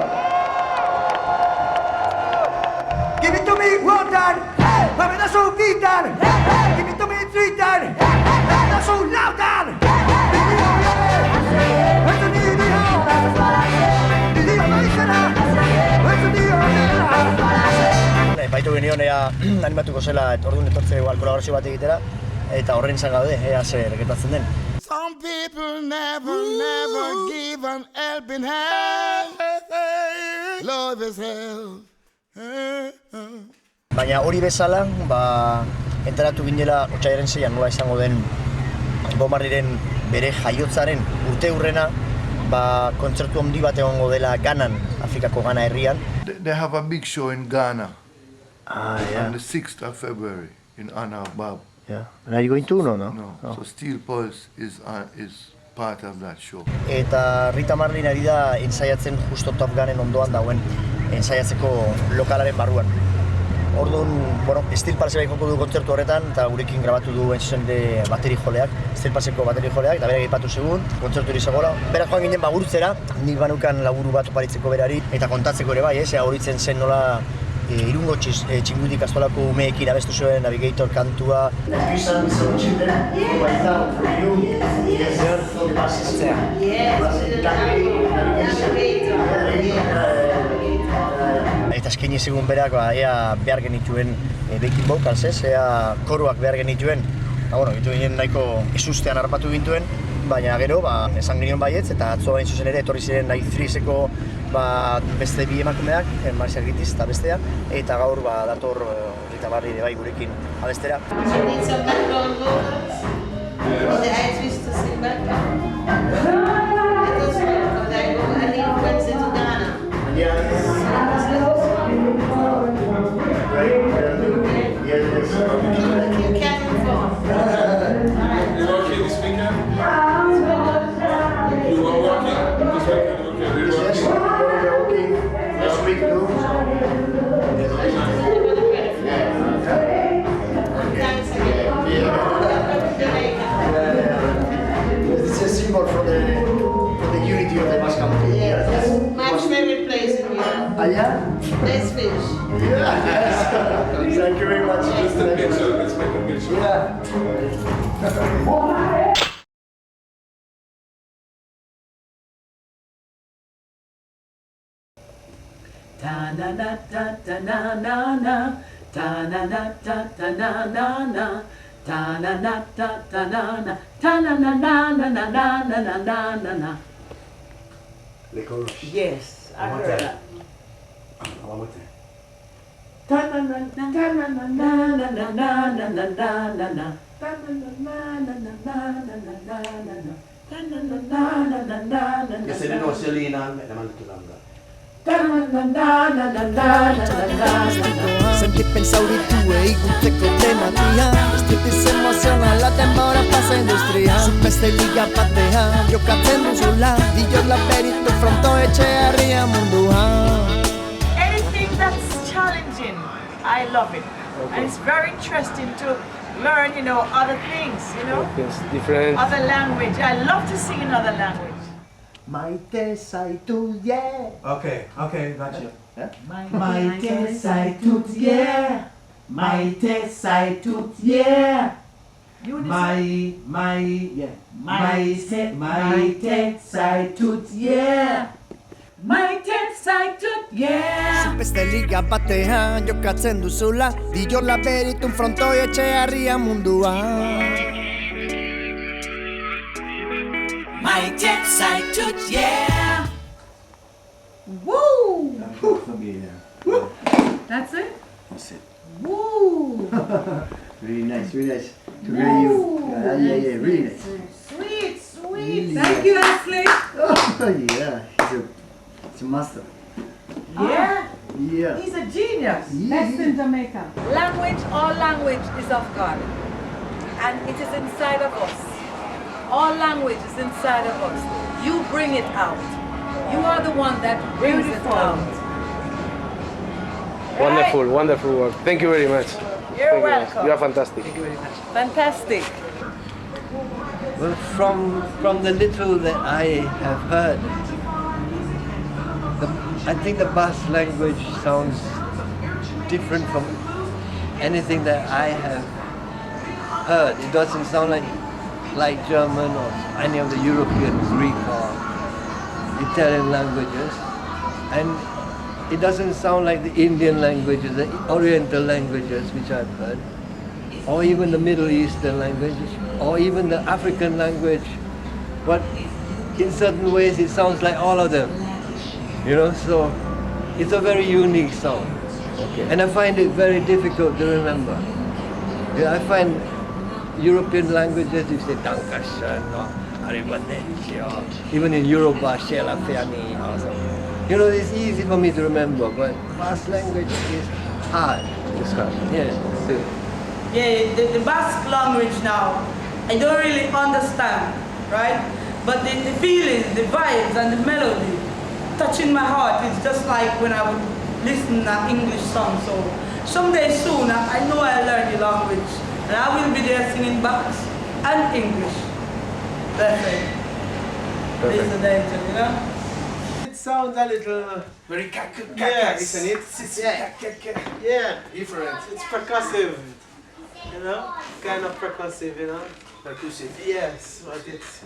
Give it to me one time! Have it so beat time! Give it to me 3 times! Have it so loud time! Baitu genion animatuko zela orduan etortzeko kolaborazio bat egitera eta horren izan gaude, ea zer gertatzen den. Some people never give an helping hand. Love is help. Baina hori bezala, enteratu ginela otsailaren 6an nola izango den Bob Marleyren bere jaiotzaren urteurrena, kontzertu handi bat egongo dela Ghanan, Afrikako Ghana herrian. They have a big show in Ghana. Yeah. On the 6th of February in honor of Bob. Yeah. And are you going to? No. So Steel Pulse is part of that show. Eta Rita Marley ari da ensaiatzen justo Top Gunen ondoan dauen ensaiatzeko lokalaren barruan. Orduan, Steel Pulse bai joko du kontzertu horretan eta gurekin grabatu du zuzen de bateri joleak, Steel Pulseko bateri joleak, eta berak aipatu segun, kontzertu hori zegoela. Berak joan ginen gurutzera, nik banukan laburu bat oparitzeko berari, eta kontatzeko ere bai, horitzen zen nola Irungo txingudik astolako umeekin abestu zuen Navigator kantua. Eta eskaini zigun berak ea behar genituen backing vocals, ea koruak behar genituen. Gitu ginen nahiko ezustean harrapatu gintuen, baina gero esan genion baietz eta atzo bain zuzen ere etorri ziren nahi Threeseko beste bi emakumeak, Marcia Gritis eta bestea, eta gaur dator Rita Marley ere bai gurekin abestera. It's a symbol for the unity of the Basque country. Yes. My favorite place in Europe. Yeah? Let's finish. Yes. Thank you very much. Let's take a picture. Let's make a picture. Yeah. Ta na na ta ta na na na, ta na na ta ta na na na, ta na na ta ta na na, ta na na na na na na na na na na. Le chorus. Yes, I One heard time. that. One more time. Che se no si alina, me la mando tu langa. Senti pensaurituei guzteko tematia Striptiz emozionala denbora pasa industria Zupeste liga batean jokatzen duzula Diot laberitu fronto etxearria mundua Anything that's challenging, I love it. And it's very interesting to learn, other things, Yes, different. other language. I love to sing in other language. Maite zaitut, yeah. Okay, gotcha. Maite zaitut, yeah. Maite zaitut, yeah. Maite zaitut, yeah. Maite zaitut, yeah. Zupeste liga batean jokatzen duzula Diot laberitun frontoi etxearria mundua Maite zaitut, yeah. Woo! That's it? That's it. Woo! Really nice to hear you. Yeah, really nice. Sweet. Thank you, Ashley. Oh, yeah, he's a master. Yeah. Yeah. He's a genius. Best in Jamaica. All language is of God. And it is inside of us. All language is inside of us. You bring it out. You are the one that brings it out. Wonderful work. Thank you very much. You're welcome. You are fantastic. Thank you very much. Fantastic. Well, from the little that I have heard, I think the Basque language sounds different from anything that I have heard. It doesn't sound like German or any of the European Greek or Italian languages, and it doesn't sound like the Indian languages, the Oriental languages which I've heard, or even the Middle Eastern languages, or even the African language. But in certain ways it sounds like all of them, so it's a very unique sound. Okay. And I find it very difficult to remember. I find European languages, you say Dankeschön or Arrivederci, or even in Yoruba, Shela Fiani or something. It's easy for me to remember, but Basque language is hard. It's hard. Yeah. Yeah, the Basque language now, I don't really understand, right? But the feeling, the vibes and the melody touching my heart, it's just like when I would listen to an English song. So someday soon, I know I'll learn the language and I will be there singing Basque and English. That's it. This is the danger, It sounds a little very yes, isn't it? Yeah, different. It's percussive, kind of percussive, Percussive. Yes, but it's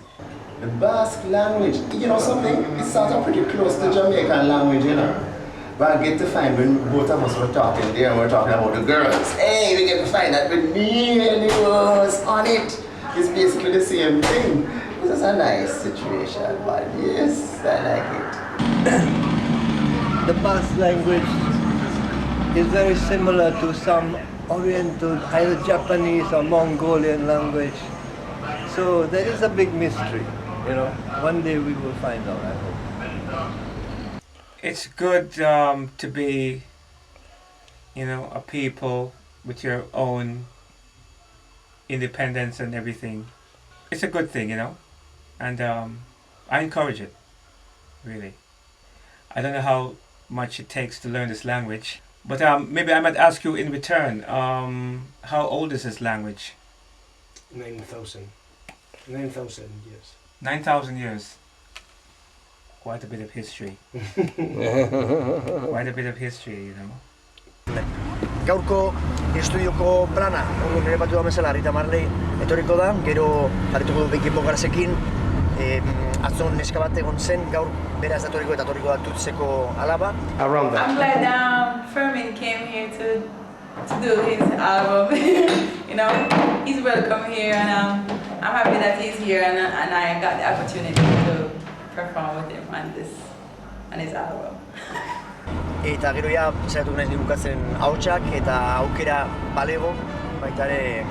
the Basque language. Something. It's sort of pretty close to Jamaican language, But I get to find when both of us were talking there and we're talking about the girls. Hey, we get to find that with me and it was on it. It's basically the same thing. It's just a nice situation, but yes, I like it. The Basque language is very similar to some Oriental, either Japanese or Mongolian language. So there is a big mystery, One day we will find out, I hope. It's good to be, a people with your own independence and everything. It's a good thing, and I encourage it, really. I don't know how much it takes to learn this language, but maybe I might ask you in return, how old is this language? 9,000. 9,000 years. 9,000 years. Quite a bit of history. Quite a bit of history, Gaurko estudioko plana, nire batu da bezala, Rita Marley etorriko da, gero jarrituko du Beiki Bogarasekin, atzo neska bat egon zen, gaur beraz datorriko eta torriko da Tutseko alaba. Around that. I'm glad Fermin came here to do his album. He's welcome here, and I'm happy that he's here, and I got the opportunity to perform with him on this on his album. Eta gero ja, saiatu naiz bukatzen ahotsak eta aukera balego, baita ere,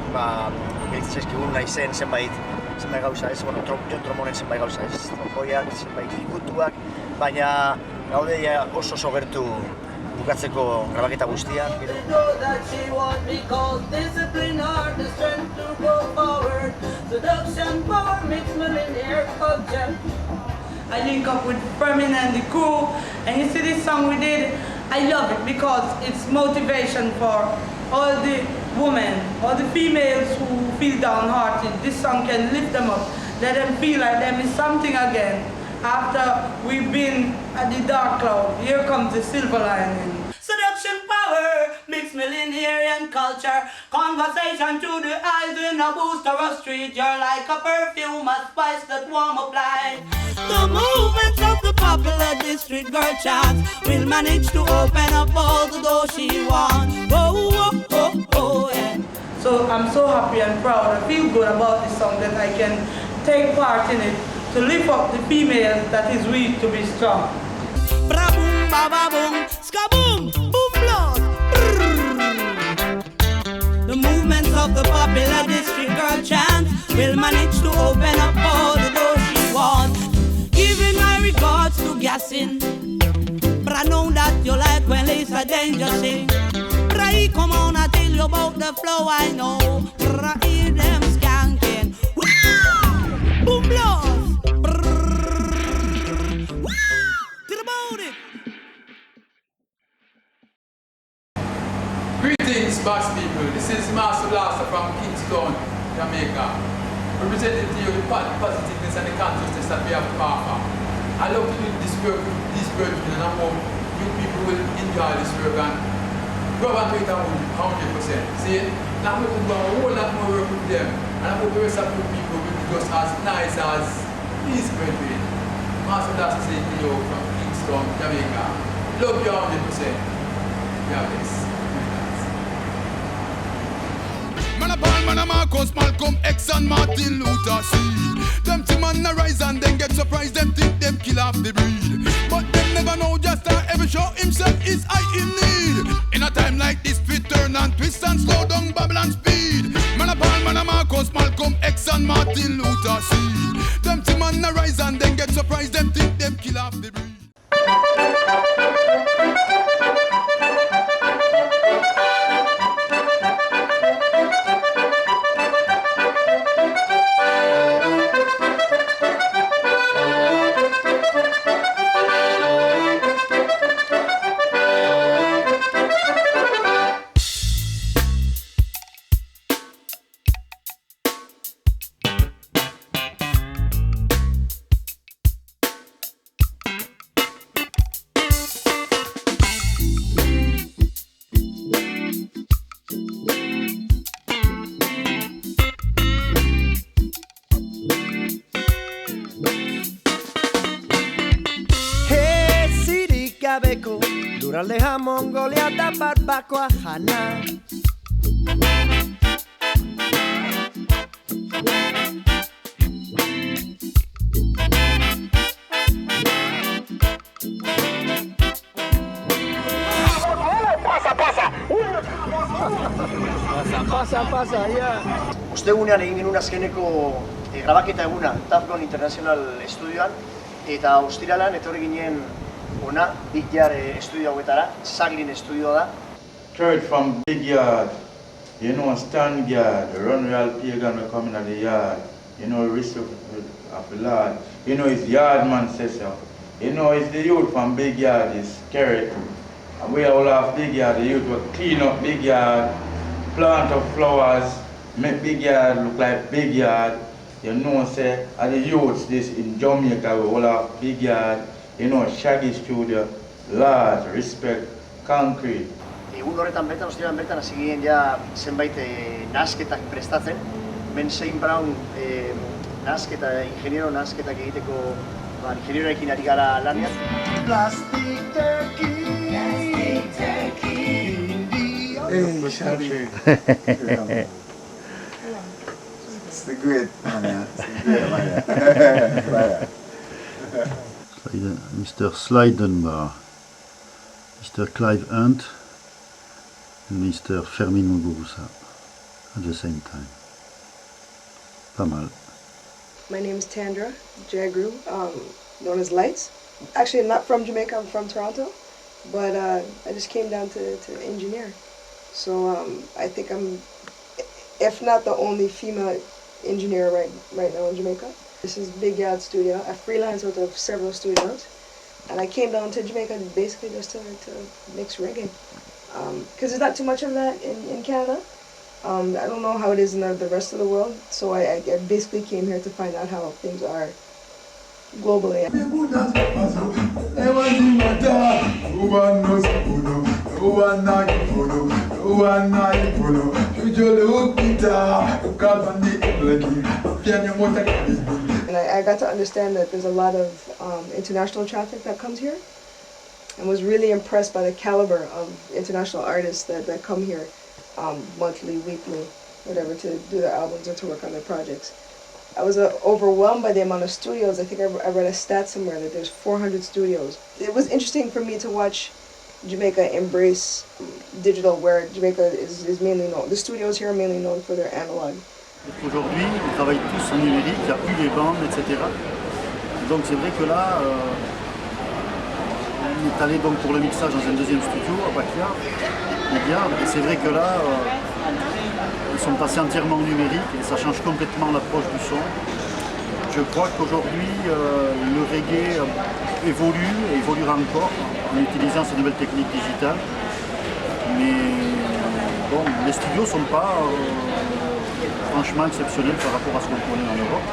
gelitz zaizkigun naizen zenbait gauza, ez, bueno, Jon Trommonen zenbait gauza, ez, tromboiak, zenbait ikutuak, baina gaude ja oso gertu bukatzeko grabaketa guztia. I link up with Fermin and the crew, and you see this song we did, I love it because it's motivation for all the women, all the females who feel downhearted. This song can lift them up, let them feel like there is something again. After we've been at the dark cloud, here comes the silver lining. Seduction power, mixed millenarian culture, conversation through the eyes in a booster of street. You're like a perfume, a spice that warm up life. The movements of the popular district girl chants will manage to open up all the doors she wants. Oh, oh, oh, oh, yeah. So I'm so happy and proud. I feel good about this song that I can take part in it to lift up the females that is weak to be strong. Bra-boom, ba-ba-boom, ska-boom, boom-blood. The movements of the popular district girl chant will manage to open up all the doors she wants. Giving my regards to Gassin, but I know that you like when Lisa Danger sing. Bra, come on, I tell you about the flow I know. Bra, hear them skanking. Wow! Boom, blood. Greetings, Bass people. This is Master Blaster from Kingston, Jamaica. Representing to you the positiveness and the consciousness that we have to offer. I love to do this work and I hope you people will enjoy this work and go and do it 100%. See, now we will do a whole lot more work with them and I hope the rest of the people will be just as nice as these brethren. Master Blaster saying to you from Kingston, Jamaica. Love you 100%. God bless. Man a Paul, man a Marcus, Malcolm X and Martin Luther C. Them two man a rise and then get surprised. Them think them kill off the breed, but them never know just how every show himself is I in need. In a time like this, we turn and twist and slow down Babylon speed. Man a Paul, man a Marcus, Malcolm X and Martin Luther C. Them two man a rise and then get surprised. Them think them kill off the breed. Lurraldea Mongolia da barbakoa jana. Pasa, ja. Ostegunean egin genuen azkeneko grabaketa eguna Tafgon International Estudioan eta ostiralan etorri ginen ona, Big Yard estudio hauetara, Saglin estudioa da. Third from Big Yard, you know Stand Yard, Run Real Pagan will come in at the yard, you know Risk of the Lord, you know it's Yardman says so. You know it's the youth from Big Yard, it's Kerry. And we all have Big Yard, the youth will clean up Big Yard, plant up flowers, make Big Yard look like Big Yard. You know say, at the youths this in Jamaica, we all have Big Yard. You know, Shaggy Studio, large, respect, concrete. Egun horretan bertan, ostiralan bertan, hasi ginen ja zenbait nahasketak prestatzen. Ben Shane Brown nahasketak egiteko ingenieroekin ari gara lanean. Plastic turkey. Hey, Shaggy. It's the great man, it's the great man. Mr. Sly Dunbar, Mr. Clive Hunt, and Mr. Fermin Muguruza at the same time. Pas mal. My name is Tandra Jagru, known as Lights. Actually, I'm not from Jamaica, I'm from Toronto, but I just came down to engineer. So I think I'm, if not the only female engineer right now in Jamaica. This is Big Yard Studio. I freelance out of several studios, and I came down to Jamaica basically just to mix reggae. Because there's not too much of that in Canada. I don't know how it is in the rest of the world, so I basically came here to find out how things are globally. And I got to understand that there's a lot of international traffic that comes here, and was really impressed by the caliber of international artists that come here monthly, weekly, whatever, to do their albums or to work on their projects. I was overwhelmed by the amount of studios. I think I read a stat somewhere that there's 400 studios. It was interesting for me to watch Jamaica embrace digital, where Jamaica is mainly known. The studios here are mainly known for their analog. Aujourd'hui, ils travaillent tous en numérique, il n'y a plus les bandes, etc. Donc c'est vrai que là, on est allé donc pour le mixage dans un deuxième studio à Backyard, et c'est vrai que là, ils sont passés entièrement au numérique et ça change complètement l'approche du son. Je crois qu'aujourd'hui, le reggae évolue et évoluera encore en utilisant ces nouvelles techniques digitales. Mais bon, les studios ne sont pas franchement exceptionnels par rapport à ce qu'on connaît en Europe.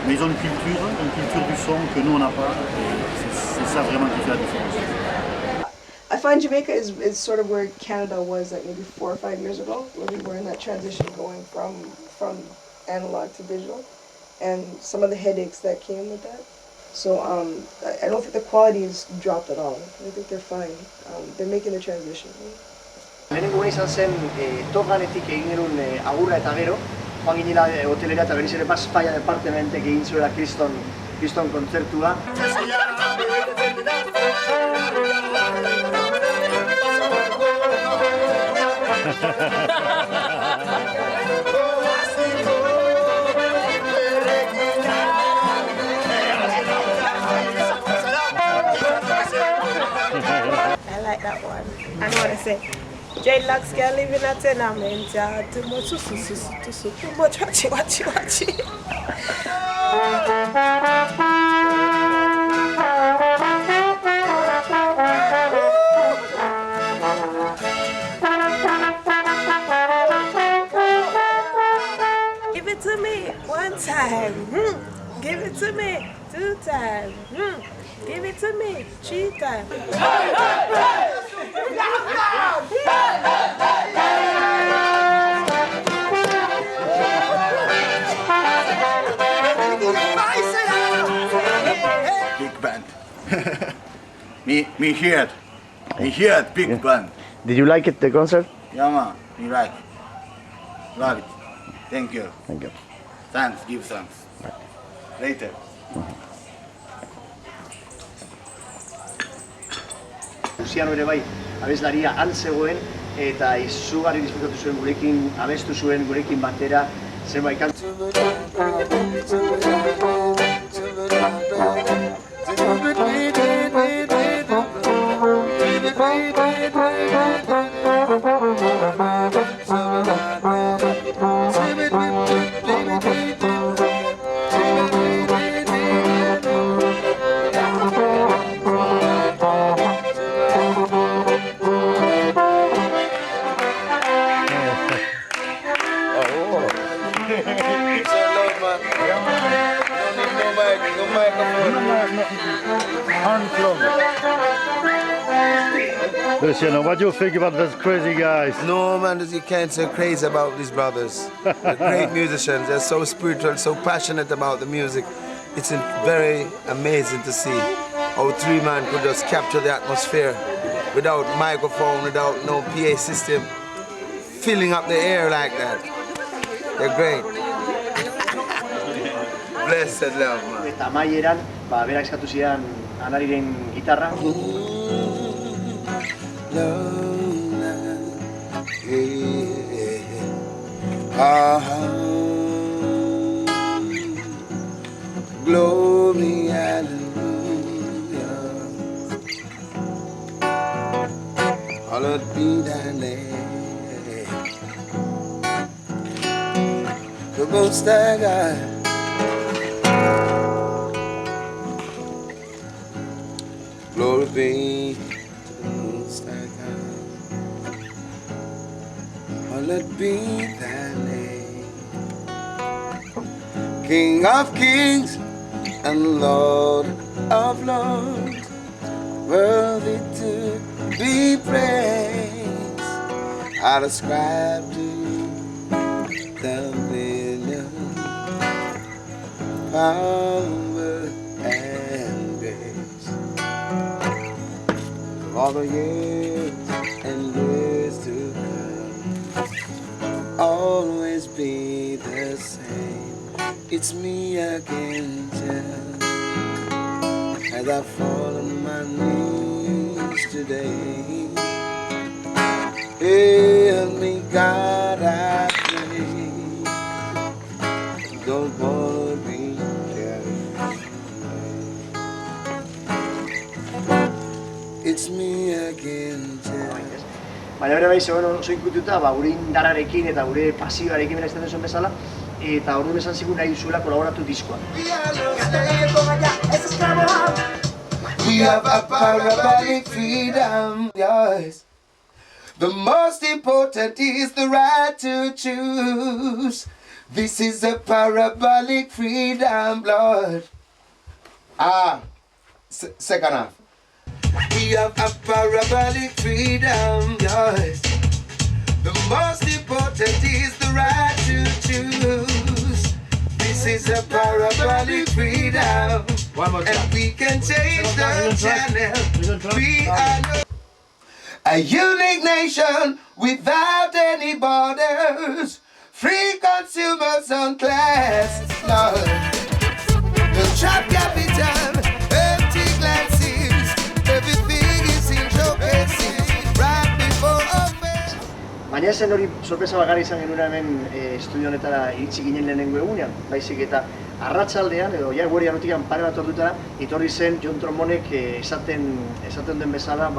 Mais ils ont une culture du son que nous on n'a pas. Et c'est ça vraiment qui fait la différence. I find Jamaica is sort of where Canada was like maybe 4 or 5 years ago, where we were in that transition going from analog to digital, and some of the headaches that came with that. So I don't think the quality has dropped at all. I think they're fine. They're making the transition. Lehenengo izan zen Torganetik egin genuen agurra eta gero, joan ginela hotelera eta berriz ere Bass Fire Departamentek egin zuela Kriston kontzertua. I like that one. I want to say, dreadlocks can live in a tenement, too much too much watchy. Give it to me 1 time, give it to me 2 times, give it to me 3 times. Big band. me heard big band. Did you like it, the concert? Yeah man, me like. Love it. Thank you. Thank you. Thanks, give thanks. Later. Luciano ere bai, abeslaria han zegoen eta izugarri disfrutatu zuen gurekin, abestu zuen gurekin batera, zenbait kantzu. Luciano, what do you think about those crazy guys? No man, you can't say crazy about these brothers. They're great musicians, they're so spiritual, so passionate about the music. It's very amazing to see how 3 men could just capture the atmosphere without microphone, without no PA system, filling up the air like that. They're great. Blessed love, man. Eta amaieran, berak eskatu zidan Anariren gitarra. Glory, hallelujah. Hallowed be thy name, the Most High God. Glory be to the Most High God. Hallowed be thy name, King of kings and Lord of lords, worthy to be praised. I'll ascribe to you dominion, power, and grace. For all the years and years to come, always be the same. It's me again, Jah, as I fall on my knees today. Hear me, God, I pray. Don't wanna be carried away. It's me again, Jah. Baina bere bai zegoen oso ikututa, gure indarrarekin eta gure pasioarekin bera izan zuen bezala, eta orduan esan zigun nahi duzuela kolaboratu diskoan. We have a parabolic freedom, yes. The most important is the right to choose. This is a parabolic freedom, Lord. Second half. We have a parabolic freedom, yes. The most important is the right to choose. This is a parabolic freedom. One more time. And we can change the channel. We are a unique nation without any borders. Free consumers on class, Lord. The trap capital, empty glances. Everything is in showcases right before our face. Baina zen hori sorpresa bakarri izan genuen hemen estudio honetara iritsi ginen lehenengo egunean, baizik eta arratsaldean edo ja eguerdian utikan pare bat ordutara etorri zen Jon Trombonek esaten den bezala,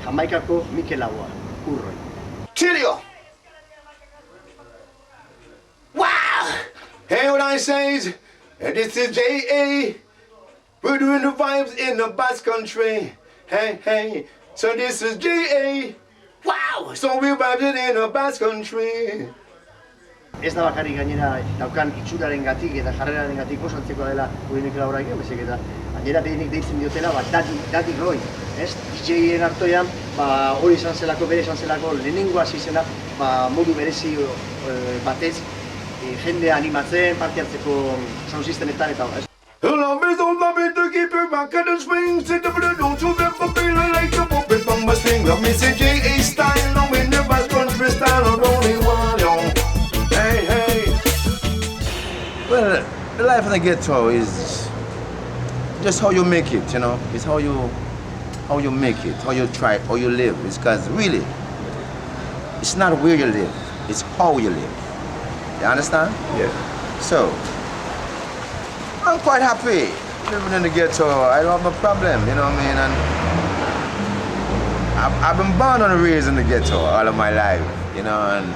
Jamaikako Mikel Laboa, Urroi. Cheerio! Wow! Hey, what I say is, this is J.A. We're doing the vibes in the Basque Country. Hey, hey, so this is J.A. Wow! So we're vibing in the Basque Country. Ez da bakarrik gainera daukan itxuraren gatik eta jarreraren gatik oso antzekoa dela gure Mikel Laboa egin, baizik eta gainera behinik deitzen diotela, Daddy Roy, ez? DJ-en artoian, hori izan zelako, bere izan zelako, lehenengo hasi zena, modu berezi batez, jende animatzen, parte hartzeko sound systemetan eta ez. Love is all love it to keep your back at the swing. Sit up and don't you ever feel like a puppet from a string. Love me say J.A. style, now in the Basque Country style, I'm only one, yo. Hey, hey. Well, the life in the ghetto is just how you make it, you know. It's how you make it, how you try, how you live. It's because really, it's not where you live, it's how you live. You understand? Yeah. So, I'm quite happy living in the ghetto. I don't have no problem, you know what I mean? And I've been born and raised in the ghetto all of my life, you know, and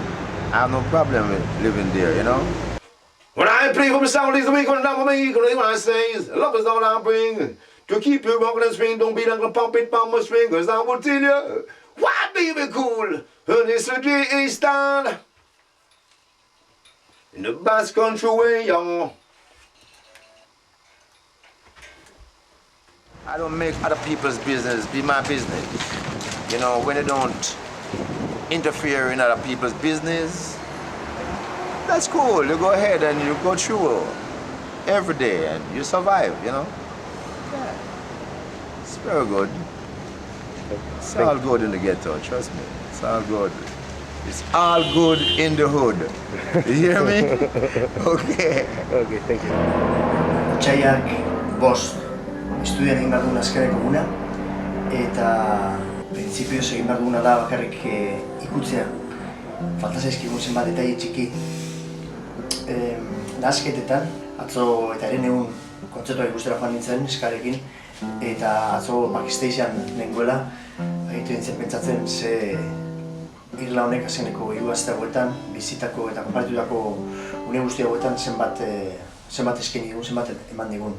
I have no problem with living there, you know? When I play for the sound, it's the week on the down for me, when I say, love is all I bring. To keep you rocking and swing, don't be like a puppet on my string, cause I will tell you, why baby cool? And it's a J.A. style. In the Basque Country way, y'all. I don't make other people's business be my business. You know, when they don't interfere in other people's business, that's cool. You go ahead and you go through every day and you survive, you know? Yeah. It's very good. It's all good in the ghetto, trust me. It's all good. It's all good in the hood. You hear me? Okay. Okay, thank you. Otsaiak 5. Estudioan egin behar duguna azkeneko eguna, eta printzipioz egin behar duguna da bakarrik ikutzea. Falta zaizkigun zenbat detaile txiki nahasketetan, atzo eta eren egun kontzertua ikustera joan nintzen eskarekin, eta atzo backstagean nengoela, agitu nintzen pentsatzen ze irla honek azkeneko 3 aste hauetan, bizitako eta konparatutako une guzti hauetan zenbat eskaini digun, zenbat eman digun.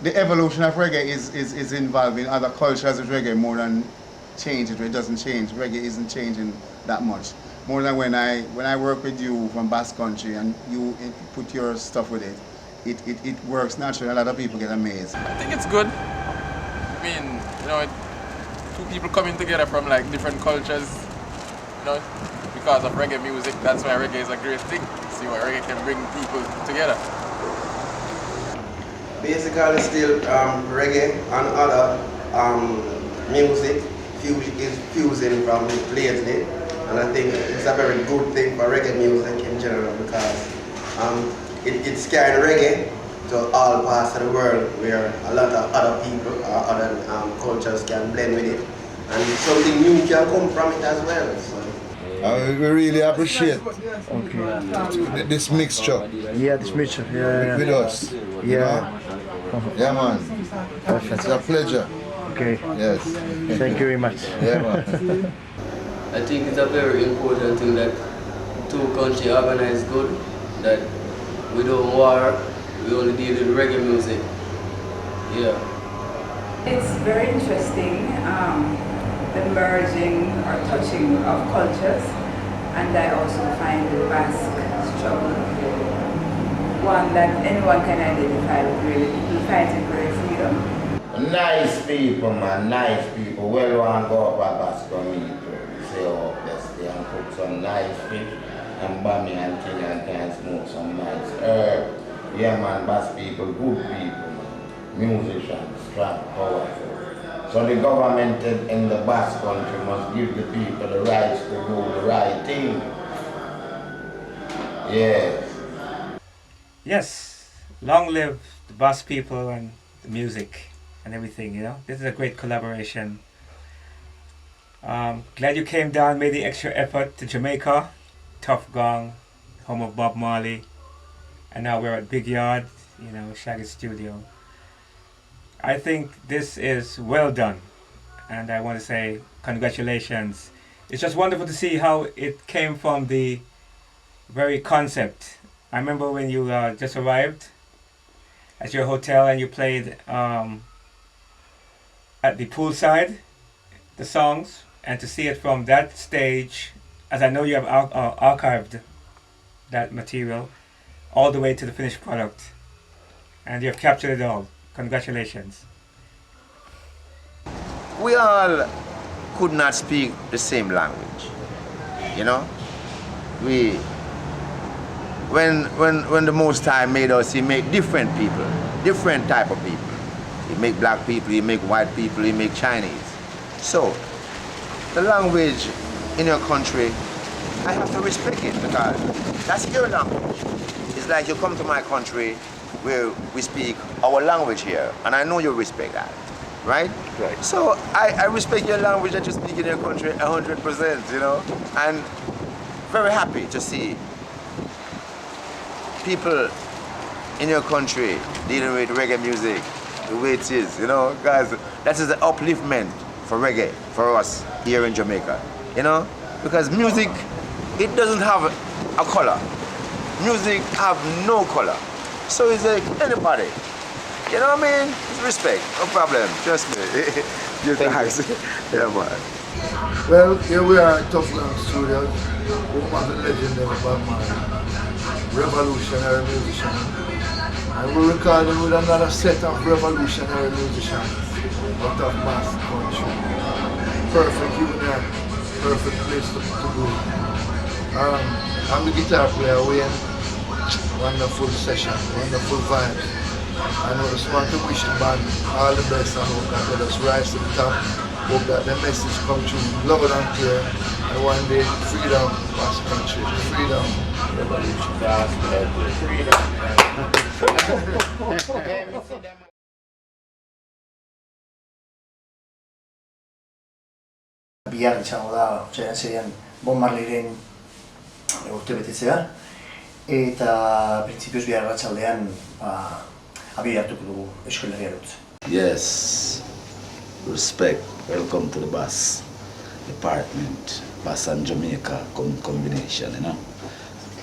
The evolution of reggae is involving other cultures of reggae more than change it. It doesn't change. Reggae isn't changing that much. More than when I work with you from Basque Country and you put your stuff with it, it works naturally. A lot of people get amazed. I think it's good. I mean, you know, two people coming together from like different cultures, you know, because of reggae music. That's why reggae is a great thing. See what reggae can bring people together. Basically still reggae and other music is fusing from lately, and I think it's a very good thing for reggae music in general because it's carrying reggae to all parts of the world where a lot of other people or other cultures can blend with it, and something new can come from it as well. So. We really appreciate this mixture. Yeah, this mixture. Yeah. With us. Yeah. Yeah, man. Perfect. It's a pleasure. Okay. Yes. Thank you very much. Yeah, man. I think it's a very important thing that two countries organize good, that we don't war, we only deal with reggae music. Yeah. It's very interesting, the merging or touching of cultures, and I also find the Basque struggle one that anyone can identify with, really. People fighting for their freedom. Nice people, man, nice people. Well, one go up at Basque meat, say, oh, let's stay and cook some nice fish and bammy and thing and can smoke some nice herb. Yeah, man, Basque people, good people, man. Musicians, strong, powerful. So the government in the Basque country must give the people the rights to do the right thing. Yes. Yes, long live the Basque people and the music and everything, you know. This is a great collaboration. Glad you came down, made the extra effort to Jamaica. Tough Gong, home of Bob Marley. And now we're at Big Yard, you know, Shaggy's studio. I think this is well done. And I want to say congratulations. It's just wonderful to see how it came from the very concept. I remember when you just arrived at your hotel and you played at the poolside the songs, and to see it from that stage, as I know you have archived that material all the way to the finished product, and you have captured it all. Congratulations. We all could not speak the same language, you know. When the Most High made us, He made different people, different type of people. He make black people, He make white people, He make Chinese. So, the language in your country, I have to respect it because that's your language. It's like you come to my country where we speak our language here, and I know you respect that, right? Right. So I respect your language that you speak in your country 100%, you know, and very happy to see people in your country dealing with reggae music the way it is, you know, guys. That is the upliftment for reggae for us here in Jamaica, you know, because music, it doesn't have a color. Music have no color. So it's like anybody, you know what I mean? It's respect, no problem, trust me. You're nice. Yeah, man. Well, here we are at Tough Gong Studios with one of the legendary Bob Marley, revolutionary musician. And we're recording with another set of revolutionary musicians out of Basque Country. Perfect union, perfect place to go. I'm the guitar player, Wayne. Wonderful session, wonderful vibes. And I just want to wish the band all the best and hope that they just rise to the top. Hope that the message come through loud and clear. And one day, freedom, Basque country, freedom, revolution. Freedom. Bihar izango da, zerean Bob Marleyren urte betetzea, eta printzipioz bihar arratsaldean abide hartuko dugu Euskal Herriarantz. Yes, respect, welcome to the Bass department, Bass and Jamaica combination, you know.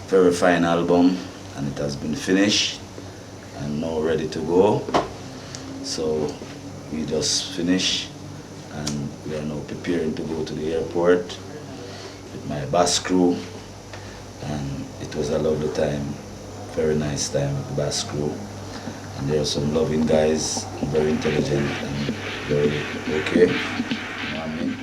Very fine album, and it has been finished and now ready to go. So we just finished and we are now preparing to go to the airport with my Bass crew, and it was a lovely time, very nice time with the Bass crew. And there are some loving guys, very intelligent and very okay. You know what I mean?